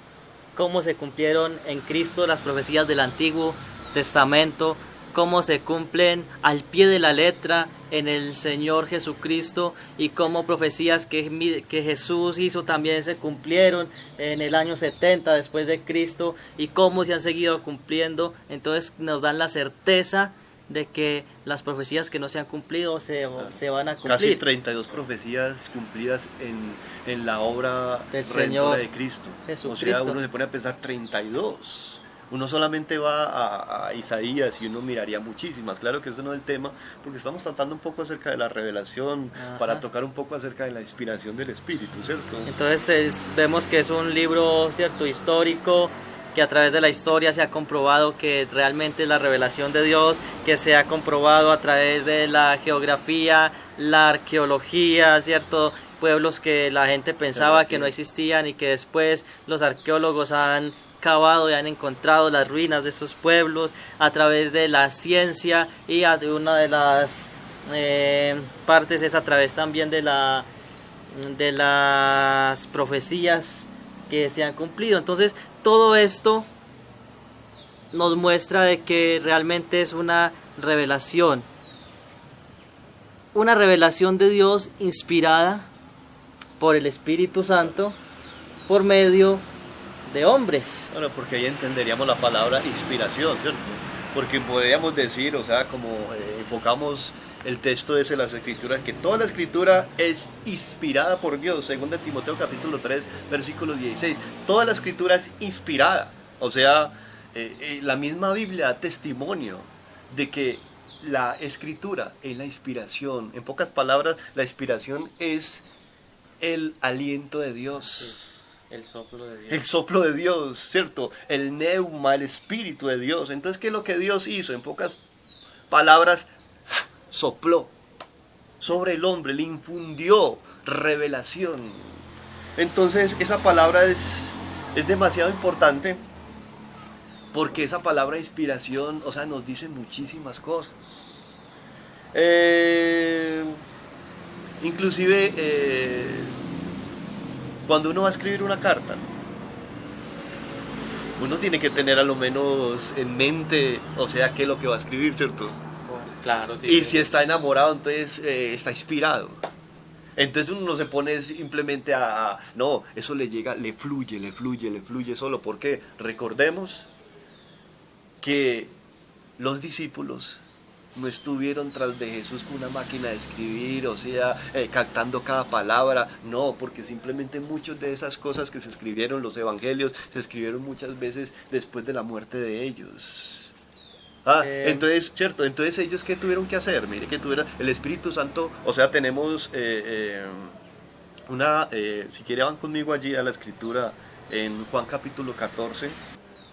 cómo se cumplieron en Cristo, las profecías del Antiguo Testamento, cómo se cumplen al pie de la letra en el Señor Jesucristo y cómo profecías que Jesús hizo también se cumplieron en el año 70 después de Cristo y cómo se han seguido cumpliendo. Entonces nos dan la certeza de que las profecías que no se han cumplido se van a cumplir. Casi 32 profecías cumplidas en la obra redentora de Cristo. Jesucristo. O sea, uno se pone a pensar 32. Uno solamente va a Isaías y uno miraría muchísimas. Claro que eso no es el tema, porque estamos tratando un poco acerca de la revelación, para tocar un poco acerca de la inspiración del Espíritu, ¿cierto? Entonces vemos que es un libro, ¿cierto?, histórico, que a través de la historia se ha comprobado que realmente es la revelación de Dios, que se ha comprobado a través de la geografía, la arqueología, ¿cierto?, pueblos que la gente pensaba que no existían y que después los arqueólogos han cavado y han encontrado las ruinas de esos pueblos, a través de la ciencia, y una de las partes es a través también de las profecías que se han cumplido. Entonces, todo esto nos muestra de que realmente es una revelación de Dios inspirada por el Espíritu Santo por medio de hombres. Bueno, porque ahí entenderíamos la palabra inspiración, ¿cierto? Porque podríamos decir, o sea, como enfocamos el texto ese de las Escrituras, que toda la Escritura es inspirada por Dios, según de Timoteo capítulo 3, versículo 16. Toda la Escritura es inspirada, o sea, la misma Biblia da testimonio de que la Escritura es la inspiración. En pocas palabras, la inspiración es el aliento de Dios. El soplo de Dios. El soplo de Dios, ¿cierto? El neuma, el espíritu de Dios. Entonces, ¿qué es lo que Dios hizo? En pocas palabras, sopló sobre el hombre, le infundió revelación. Entonces, esa palabra es demasiado importante porque esa palabra de inspiración, o sea, nos dice muchísimas cosas. Inclusive, cuando uno va a escribir una carta, uno tiene que tener a lo menos en mente, o sea, qué es lo que va a escribir, ¿cierto? Claro, sí. Y si está enamorado, entonces está inspirado. Entonces uno no se pone simplemente no, eso le llega, le fluye solo. Porque recordemos que los discípulos no estuvieron tras de Jesús con una máquina de escribir, o sea, captando cada palabra, no, porque simplemente muchas de esas cosas que se escribieron, los evangelios, se escribieron muchas veces después de la muerte de ellos. Entonces, ¿cierto? Entonces ellos, ¿qué tuvieron que hacer? Mire, que tuvieron el Espíritu Santo, o sea, tenemos si quieren van conmigo allí a la Escritura, en Juan capítulo 14,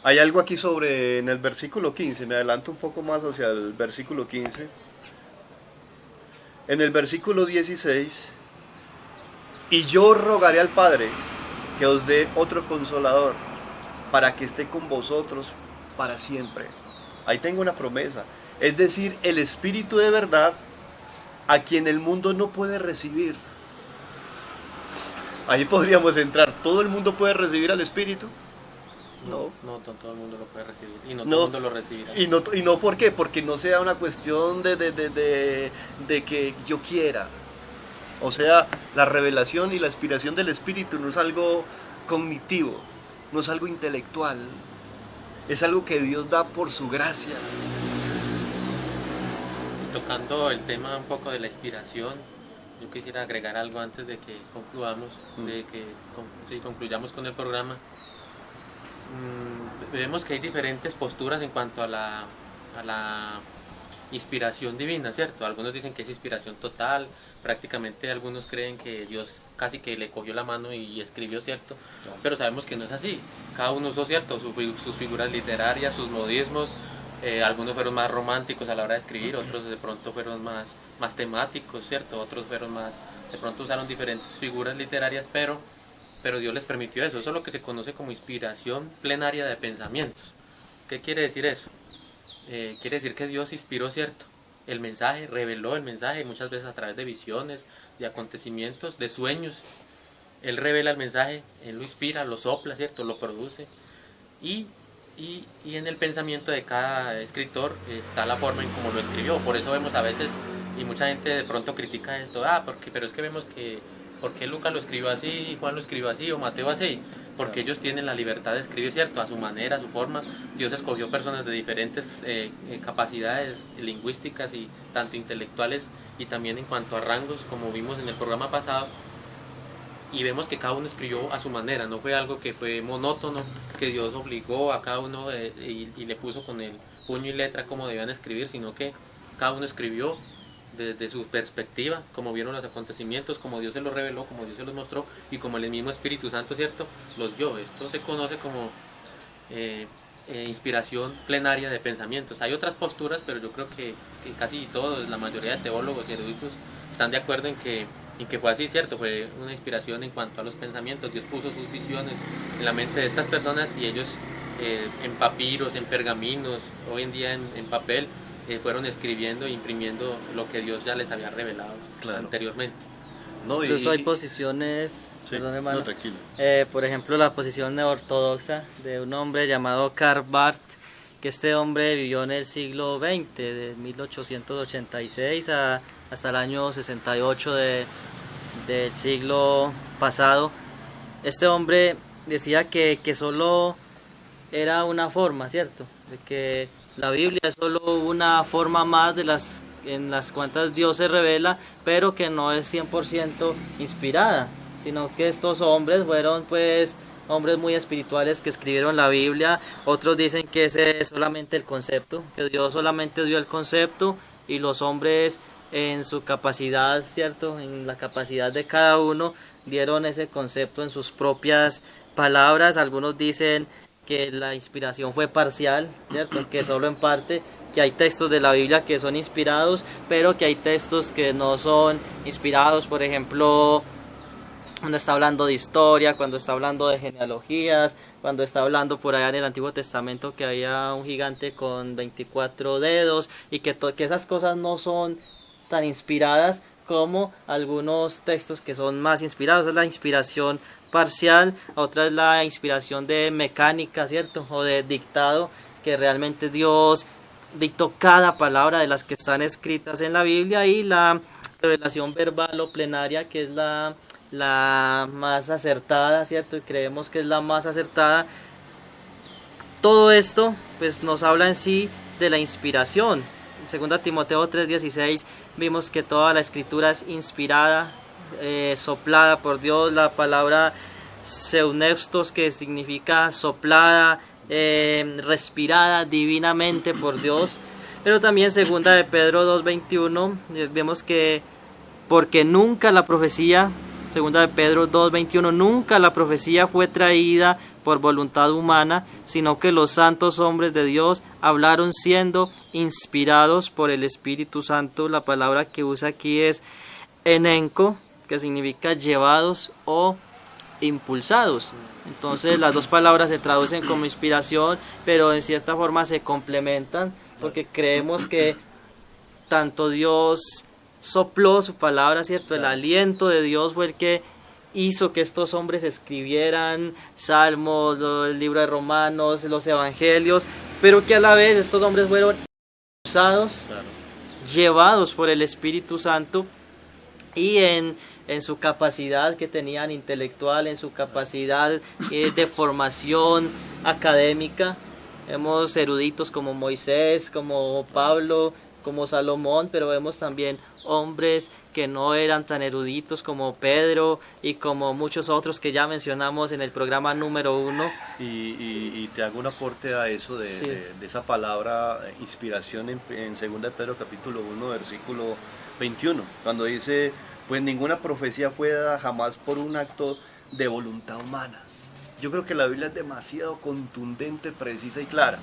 hay algo aquí en el versículo 15, me adelanto un poco más hacia el versículo 15. En el versículo 16, y yo rogaré al Padre que os dé otro consolador, para que esté con vosotros para siempre. Ahí tengo una promesa, es decir, el Espíritu de verdad, a quien el mundo no puede recibir. Ahí podríamos entrar, ¿todo el mundo puede recibir al Espíritu? No todo el mundo lo puede recibir y no todo el mundo lo recibirá. Y no, ¿por qué? Porque no sea una cuestión de que yo quiera. O sea, la revelación y la inspiración del Espíritu no es algo cognitivo, no es algo intelectual, es algo que Dios da por su gracia. Tocando el tema un poco de la inspiración, yo quisiera agregar algo antes de que concluyamos, concluyamos con el programa. Vemos que hay diferentes posturas en cuanto a la inspiración divina, ¿cierto? Algunos dicen que es inspiración total, prácticamente algunos creen que Dios casi que le cogió la mano y escribió, ¿cierto? Pero sabemos que no es así, cada uno usó, ¿cierto?, sus figuras literarias, sus modismos, algunos fueron más románticos a la hora de escribir, otros de pronto fueron más temáticos, ¿cierto? Otros fueron de pronto usaron diferentes figuras literarias, pero Dios les permitió eso. Eso es lo que se conoce como inspiración plenaria de pensamientos. ¿Qué quiere decir eso? Quiere decir que Dios inspiró, ¿cierto?, el mensaje, reveló el mensaje, muchas veces a través de visiones, de acontecimientos, de sueños. Él revela el mensaje, Él lo inspira, lo sopla, ¿cierto?, lo produce. Y en el pensamiento de cada escritor está la forma en cómo lo escribió. Por eso vemos a veces, y mucha gente de pronto critica esto, pero es que vemos que ¿por qué Lucas lo escribió así, Juan lo escribió así o Mateo así? Porque ellos tienen la libertad de escribir, ¿cierto?, a su manera, a su forma. Dios escogió personas de diferentes capacidades lingüísticas y tanto intelectuales y también en cuanto a rangos, como vimos en el programa pasado. Y vemos que cada uno escribió a su manera, no fue algo que fue monótono, que Dios obligó a cada uno y le puso con el puño y letra cómo debían escribir, sino que cada uno escribió desde su perspectiva, como vieron los acontecimientos, como Dios se los reveló, como Dios se los mostró y como el mismo Espíritu Santo, ¿cierto?, los dio. Esto se conoce como inspiración plenaria de pensamientos. Hay otras posturas, pero yo creo que casi todos, la mayoría de teólogos y eruditos están de acuerdo en que fue así, ¿cierto? Fue una inspiración en cuanto a los pensamientos. Dios puso sus visiones en la mente de estas personas y ellos en papiros, en pergaminos, hoy en día en papel, fueron escribiendo e imprimiendo lo que Dios ya les había revelado anteriormente. No, Incluso hay posiciones, sí, perdón, hermano, no, tranquilo. por ejemplo la posición ortodoxa de un hombre llamado Karl Barth, que este hombre vivió en el siglo XX, de 1886 hasta el año 68 del siglo pasado. Este hombre decía que solo era una forma, ¿cierto? De que la Biblia es solo una forma más de las en las cuantas Dios se revela, pero que no es 100% inspirada, sino que estos hombres fueron pues hombres muy espirituales que escribieron la Biblia. Otros dicen que ese es solamente el concepto, que Dios solamente dio el concepto y los hombres en su capacidad, ¿cierto? En la capacidad de cada uno dieron ese concepto en sus propias palabras. Algunos dicen que la inspiración fue parcial, ¿cierto? Que solo en parte, que hay textos de la Biblia que son inspirados, pero que hay textos que no son inspirados. Por ejemplo, cuando está hablando de historia, cuando está hablando de genealogías, cuando está hablando por allá en el Antiguo Testamento que había un gigante con 24 dedos y que esas cosas no son tan inspiradas como algunos textos que son más inspirados. Es la inspiración parcial, otra es la inspiración de mecánica, ¿cierto? O de dictado, que realmente Dios dictó cada palabra de las que están escritas en la Biblia, y la revelación verbal o plenaria, que es la más acertada, ¿cierto? Y creemos que es la más acertada. Todo esto pues nos habla en sí de la inspiración. En 2 Timoteo 3:16 vimos que toda la escritura es inspirada, soplada por Dios. La palabra seunepstos, que significa soplada, respirada divinamente por Dios. Pero también 2 de Pedro 2:21 vemos que porque nunca la profecía, 2 de Pedro 2:21, nunca la profecía fue traída por voluntad humana, sino que los santos hombres de Dios hablaron siendo inspirados por el Espíritu Santo. La palabra que usa aquí es enenco, que significa llevados o impulsados. Entonces las dos palabras se traducen como inspiración, pero en cierta forma se complementan, porque creemos que tanto Dios sopló su palabra, ¿cierto? El aliento de Dios fue el que hizo que estos hombres escribieran Salmos, el libro de Romanos, los Evangelios, pero que a la vez estos hombres fueron impulsados, llevados por el Espíritu Santo, y en su capacidad que tenían intelectual, en su capacidad de formación académica. Vemos eruditos como Moisés, como Pablo, como Salomón, pero vemos también hombres que no eran tan eruditos como Pedro y como muchos otros que ya mencionamos en el programa número 1. Y te hago un aporte a eso Sí. de esa palabra inspiración en 2 de Pedro capítulo 1 versículo 21, cuando dice: pues ninguna profecía fue dada jamás por un acto de voluntad humana. Yo creo que la Biblia es demasiado contundente, precisa y clara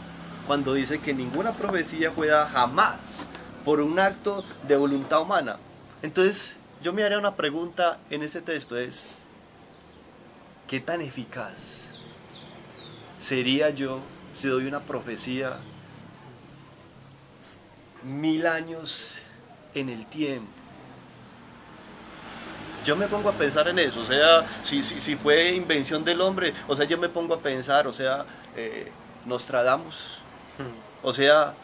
cuando dice que ninguna profecía fue dada jamás por un acto de voluntad humana. Entonces yo me haría una pregunta en ese texto, es: ¿qué tan eficaz sería yo si doy una profecía 1000 años en el tiempo? Yo me pongo a pensar en eso, o sea, si fue invención del hombre, o sea, yo me pongo a pensar, o sea, Nostradamus, o sea,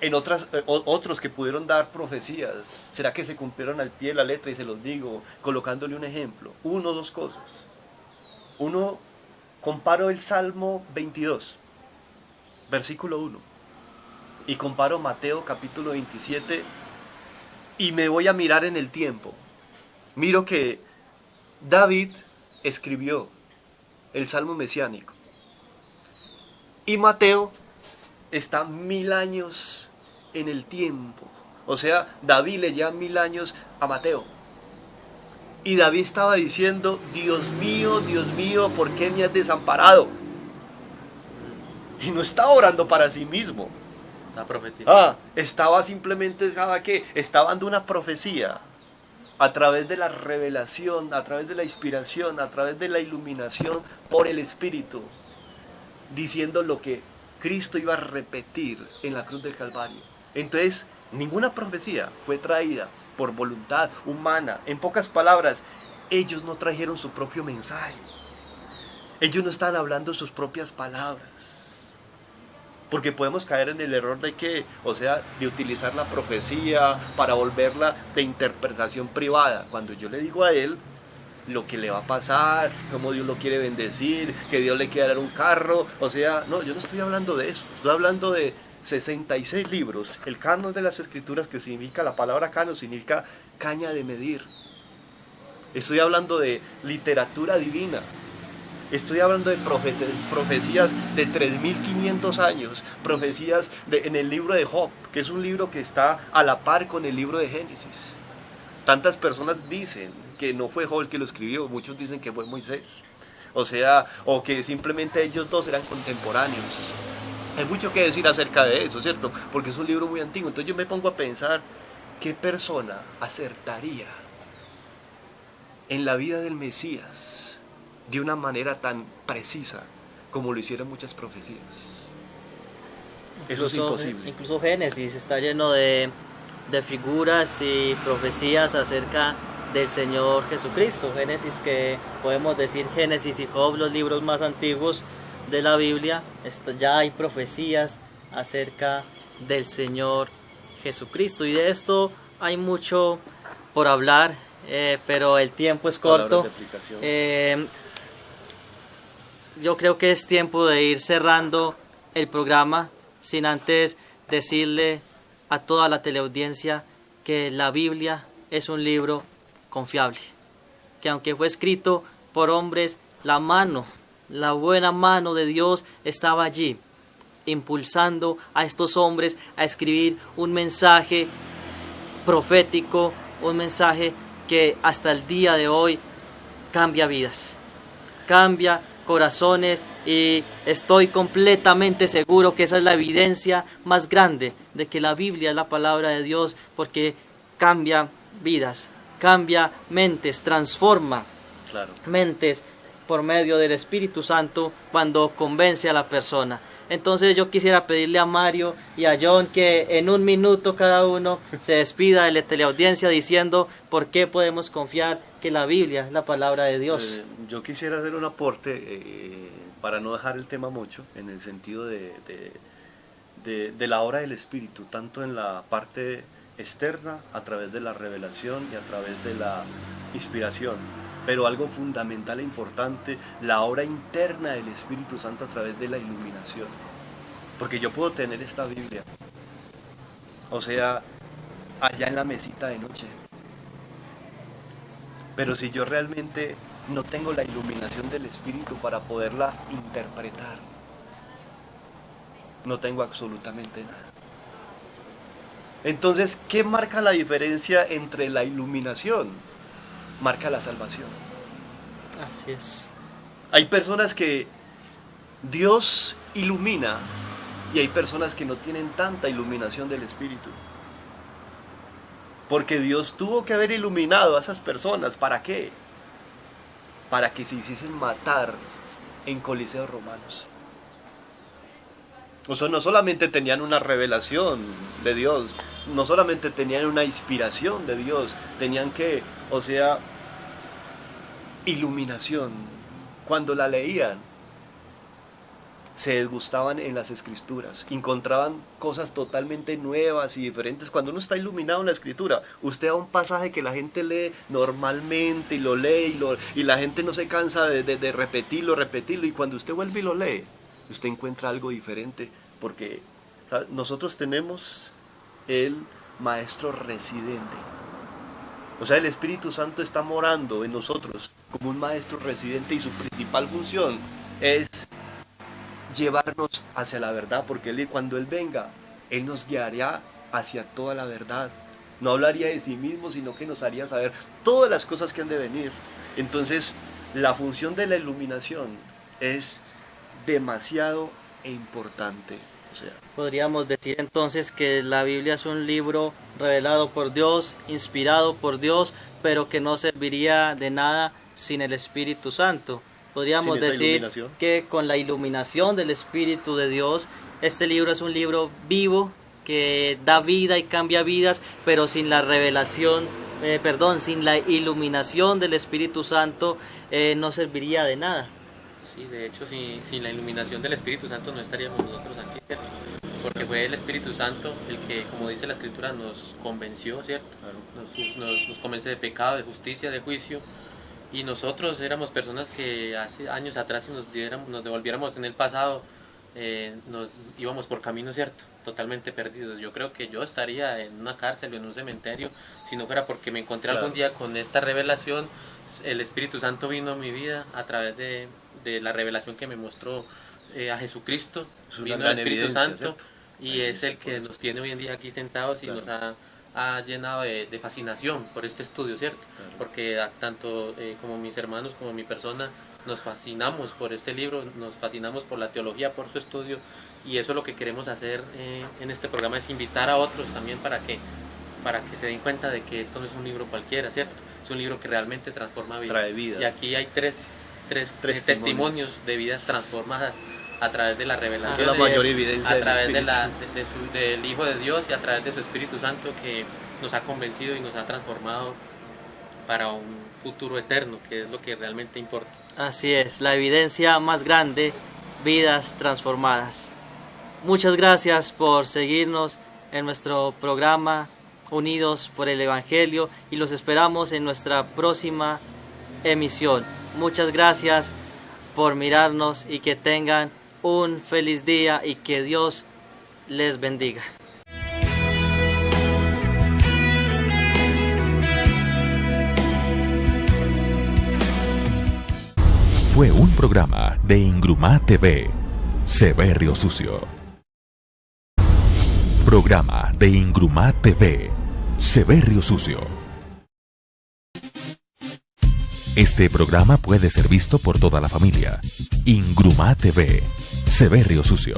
en otros que pudieron dar profecías, ¿será que se cumplieron al pie de la letra? Y se los digo, colocándole un ejemplo, uno o dos cosas. Uno, comparo el Salmo 22, versículo 1, y comparo Mateo capítulo 27, y me voy a mirar en el tiempo. Miro que David escribió el Salmo mesiánico, y Mateo está 1000 años en el tiempo. O sea, David le lleva 1000 años a Mateo. Y David estaba diciendo: Dios mío, ¿por qué me has desamparado? Y no estaba orando para sí mismo. Estaba simplemente, ¿sabe qué? Estaba dando una profecía a través de la revelación, a través de la inspiración, a través de la iluminación por el Espíritu, diciendo lo que Cristo iba a repetir en la cruz del Calvario. Entonces, Ninguna profecía fue traída por voluntad humana. En pocas palabras, ellos no trajeron su propio mensaje. Ellos no estaban hablando sus propias palabras. Porque podemos caer en el error de que, o sea, de utilizar la profecía para volverla de interpretación privada. Cuando yo le digo a él lo que le va a pasar, cómo Dios lo quiere bendecir, que Dios le quiere dar un carro, o sea, no, yo no estoy hablando de eso. Estoy hablando de 66 libros. El canon de las escrituras, que significa, la palabra canon significa caña de medir. Estoy hablando de literatura divina. Estoy hablando de profecías de 3.500 años, profecías en el libro de Job, que es un libro que está a la par con el libro de Génesis. Tantas personas dicen que no fue Job el que lo escribió, muchos dicen que fue Moisés. O sea, o que simplemente ellos dos eran contemporáneos. Hay mucho que decir acerca de eso, ¿cierto? Porque es un libro muy antiguo. Entonces yo me pongo a pensar, ¿qué persona acertaría en la vida del Mesías de una manera tan precisa como lo hicieron muchas profecías? Eso es imposible. Incluso Génesis está lleno de figuras y profecías acerca del Señor Jesucristo. Génesis, que podemos decir Génesis y Job, los libros más antiguos de la Biblia, ya hay profecías acerca del Señor Jesucristo. Y de esto hay mucho por hablar, pero el tiempo es corto. Yo creo que es tiempo de ir cerrando el programa, sin antes decirle a toda la teleaudiencia que la Biblia es un libro confiable, que aunque fue escrito por hombres, la buena mano de Dios estaba allí, impulsando a estos hombres a escribir un mensaje profético, un mensaje que hasta el día de hoy cambia vidas, cambia corazones, y estoy completamente seguro que esa es la evidencia más grande de que la Biblia es la palabra de Dios, porque cambia vidas, cambia mentes, transforma mentes por medio del Espíritu Santo cuando convence a la persona. Entonces yo quisiera pedirle a Mario y a John que en un minuto cada uno se despida de la teleaudiencia diciendo por qué podemos confiar que la Biblia es la palabra de Dios. Yo quisiera hacer un aporte para no dejar el tema mucho, en el sentido de la obra del Espíritu, tanto en la parte externa, a través de la revelación y a través de la inspiración, pero algo fundamental e importante, la obra interna del Espíritu Santo a través de la iluminación. Porque yo puedo tener esta Biblia, o sea, allá en la mesita de noche, pero si yo realmente no tengo la iluminación del Espíritu para poderla interpretar, no tengo absolutamente nada. Entonces, ¿qué marca la diferencia entre la iluminación? Marca la salvación. Así es. Hay personas que Dios ilumina y hay personas que no tienen tanta iluminación del Espíritu. Porque Dios tuvo que haber iluminado a esas personas. ¿Para qué? Para que se hiciesen matar en coliseos romanos. O sea, no solamente tenían una revelación de Dios, no solamente tenían una inspiración de Dios, tenían que, o sea, iluminación. Cuando la leían, se desgustaban en las escrituras, encontraban cosas totalmente nuevas y diferentes. Cuando uno está iluminado en la escritura, usted da un pasaje que la gente lee normalmente y lo lee y la gente no se cansa de repetirlo, y cuando usted vuelve y lo lee, usted encuentra algo diferente, porque ¿sabe? Nosotros tenemos el Maestro residente. O sea, el Espíritu Santo está morando en nosotros como un Maestro residente, y su principal función es llevarnos hacia la verdad, porque cuando Él venga, Él nos guiará hacia toda la verdad. No hablaría de sí mismo, sino que nos haría saber todas las cosas que han de venir. Entonces, la función de la iluminación es demasiado importante. O sea, podríamos decir entonces que la Biblia es un libro revelado por Dios, inspirado por Dios, pero que no serviría de nada sin el Espíritu Santo. Podríamos decir que con la iluminación del Espíritu de Dios, este libro es un libro vivo, que da vida y cambia vidas, pero sin la revelación, sin la iluminación del Espíritu Santo no serviría de nada. Sí, de hecho, sin la iluminación del Espíritu Santo no estaríamos nosotros aquí, ¿cierto? Porque fue el Espíritu Santo el que, como dice la Escritura, nos convenció, ¿cierto? Nos convence de pecado, de justicia, de juicio. Y nosotros éramos personas que hace años atrás, si nos devolviéramos en el pasado, nos íbamos por camino, ¿cierto? Totalmente perdidos. Yo creo que yo estaría en una cárcel o en un cementerio si no fuera porque me encontré algún día con esta revelación. El Espíritu Santo vino a mi vida a través de la revelación que me mostró a Jesucristo. Vino el Espíritu Santo, ¿cierto? Y es el que nos tiene hoy en día aquí sentados y nos ha llenado de fascinación por este estudio, ¿cierto? Porque tanto como mis hermanos como mi persona nos fascinamos por este libro, nos fascinamos por la teología, por su estudio, y eso es lo que queremos hacer en este programa, es invitar a otros también para que se den cuenta de que esto no es un libro cualquiera, ¿cierto? Es un libro que realmente transforma vidas. Trae vida. Y aquí hay tres testimonios de vidas transformadas a través de la revelación, es la mayor evidencia a través del del Hijo de Dios y a través de su Espíritu Santo, que nos ha convencido y nos ha transformado para un futuro eterno, que es lo que realmente importa. Así es, la evidencia más grande, vidas transformadas. Muchas gracias por seguirnos en nuestro programa Unidos por el Evangelio, y los esperamos en nuestra próxima emisión. Muchas gracias por mirarnos y que tengan un feliz día y que Dios les bendiga. Fue un programa de Ingrumá TV, Severio Sucio. Programa de Ingrumá TV, Severio Sucio. Este programa puede ser visto por toda la familia. Ingrumá TV, Severio Sucio.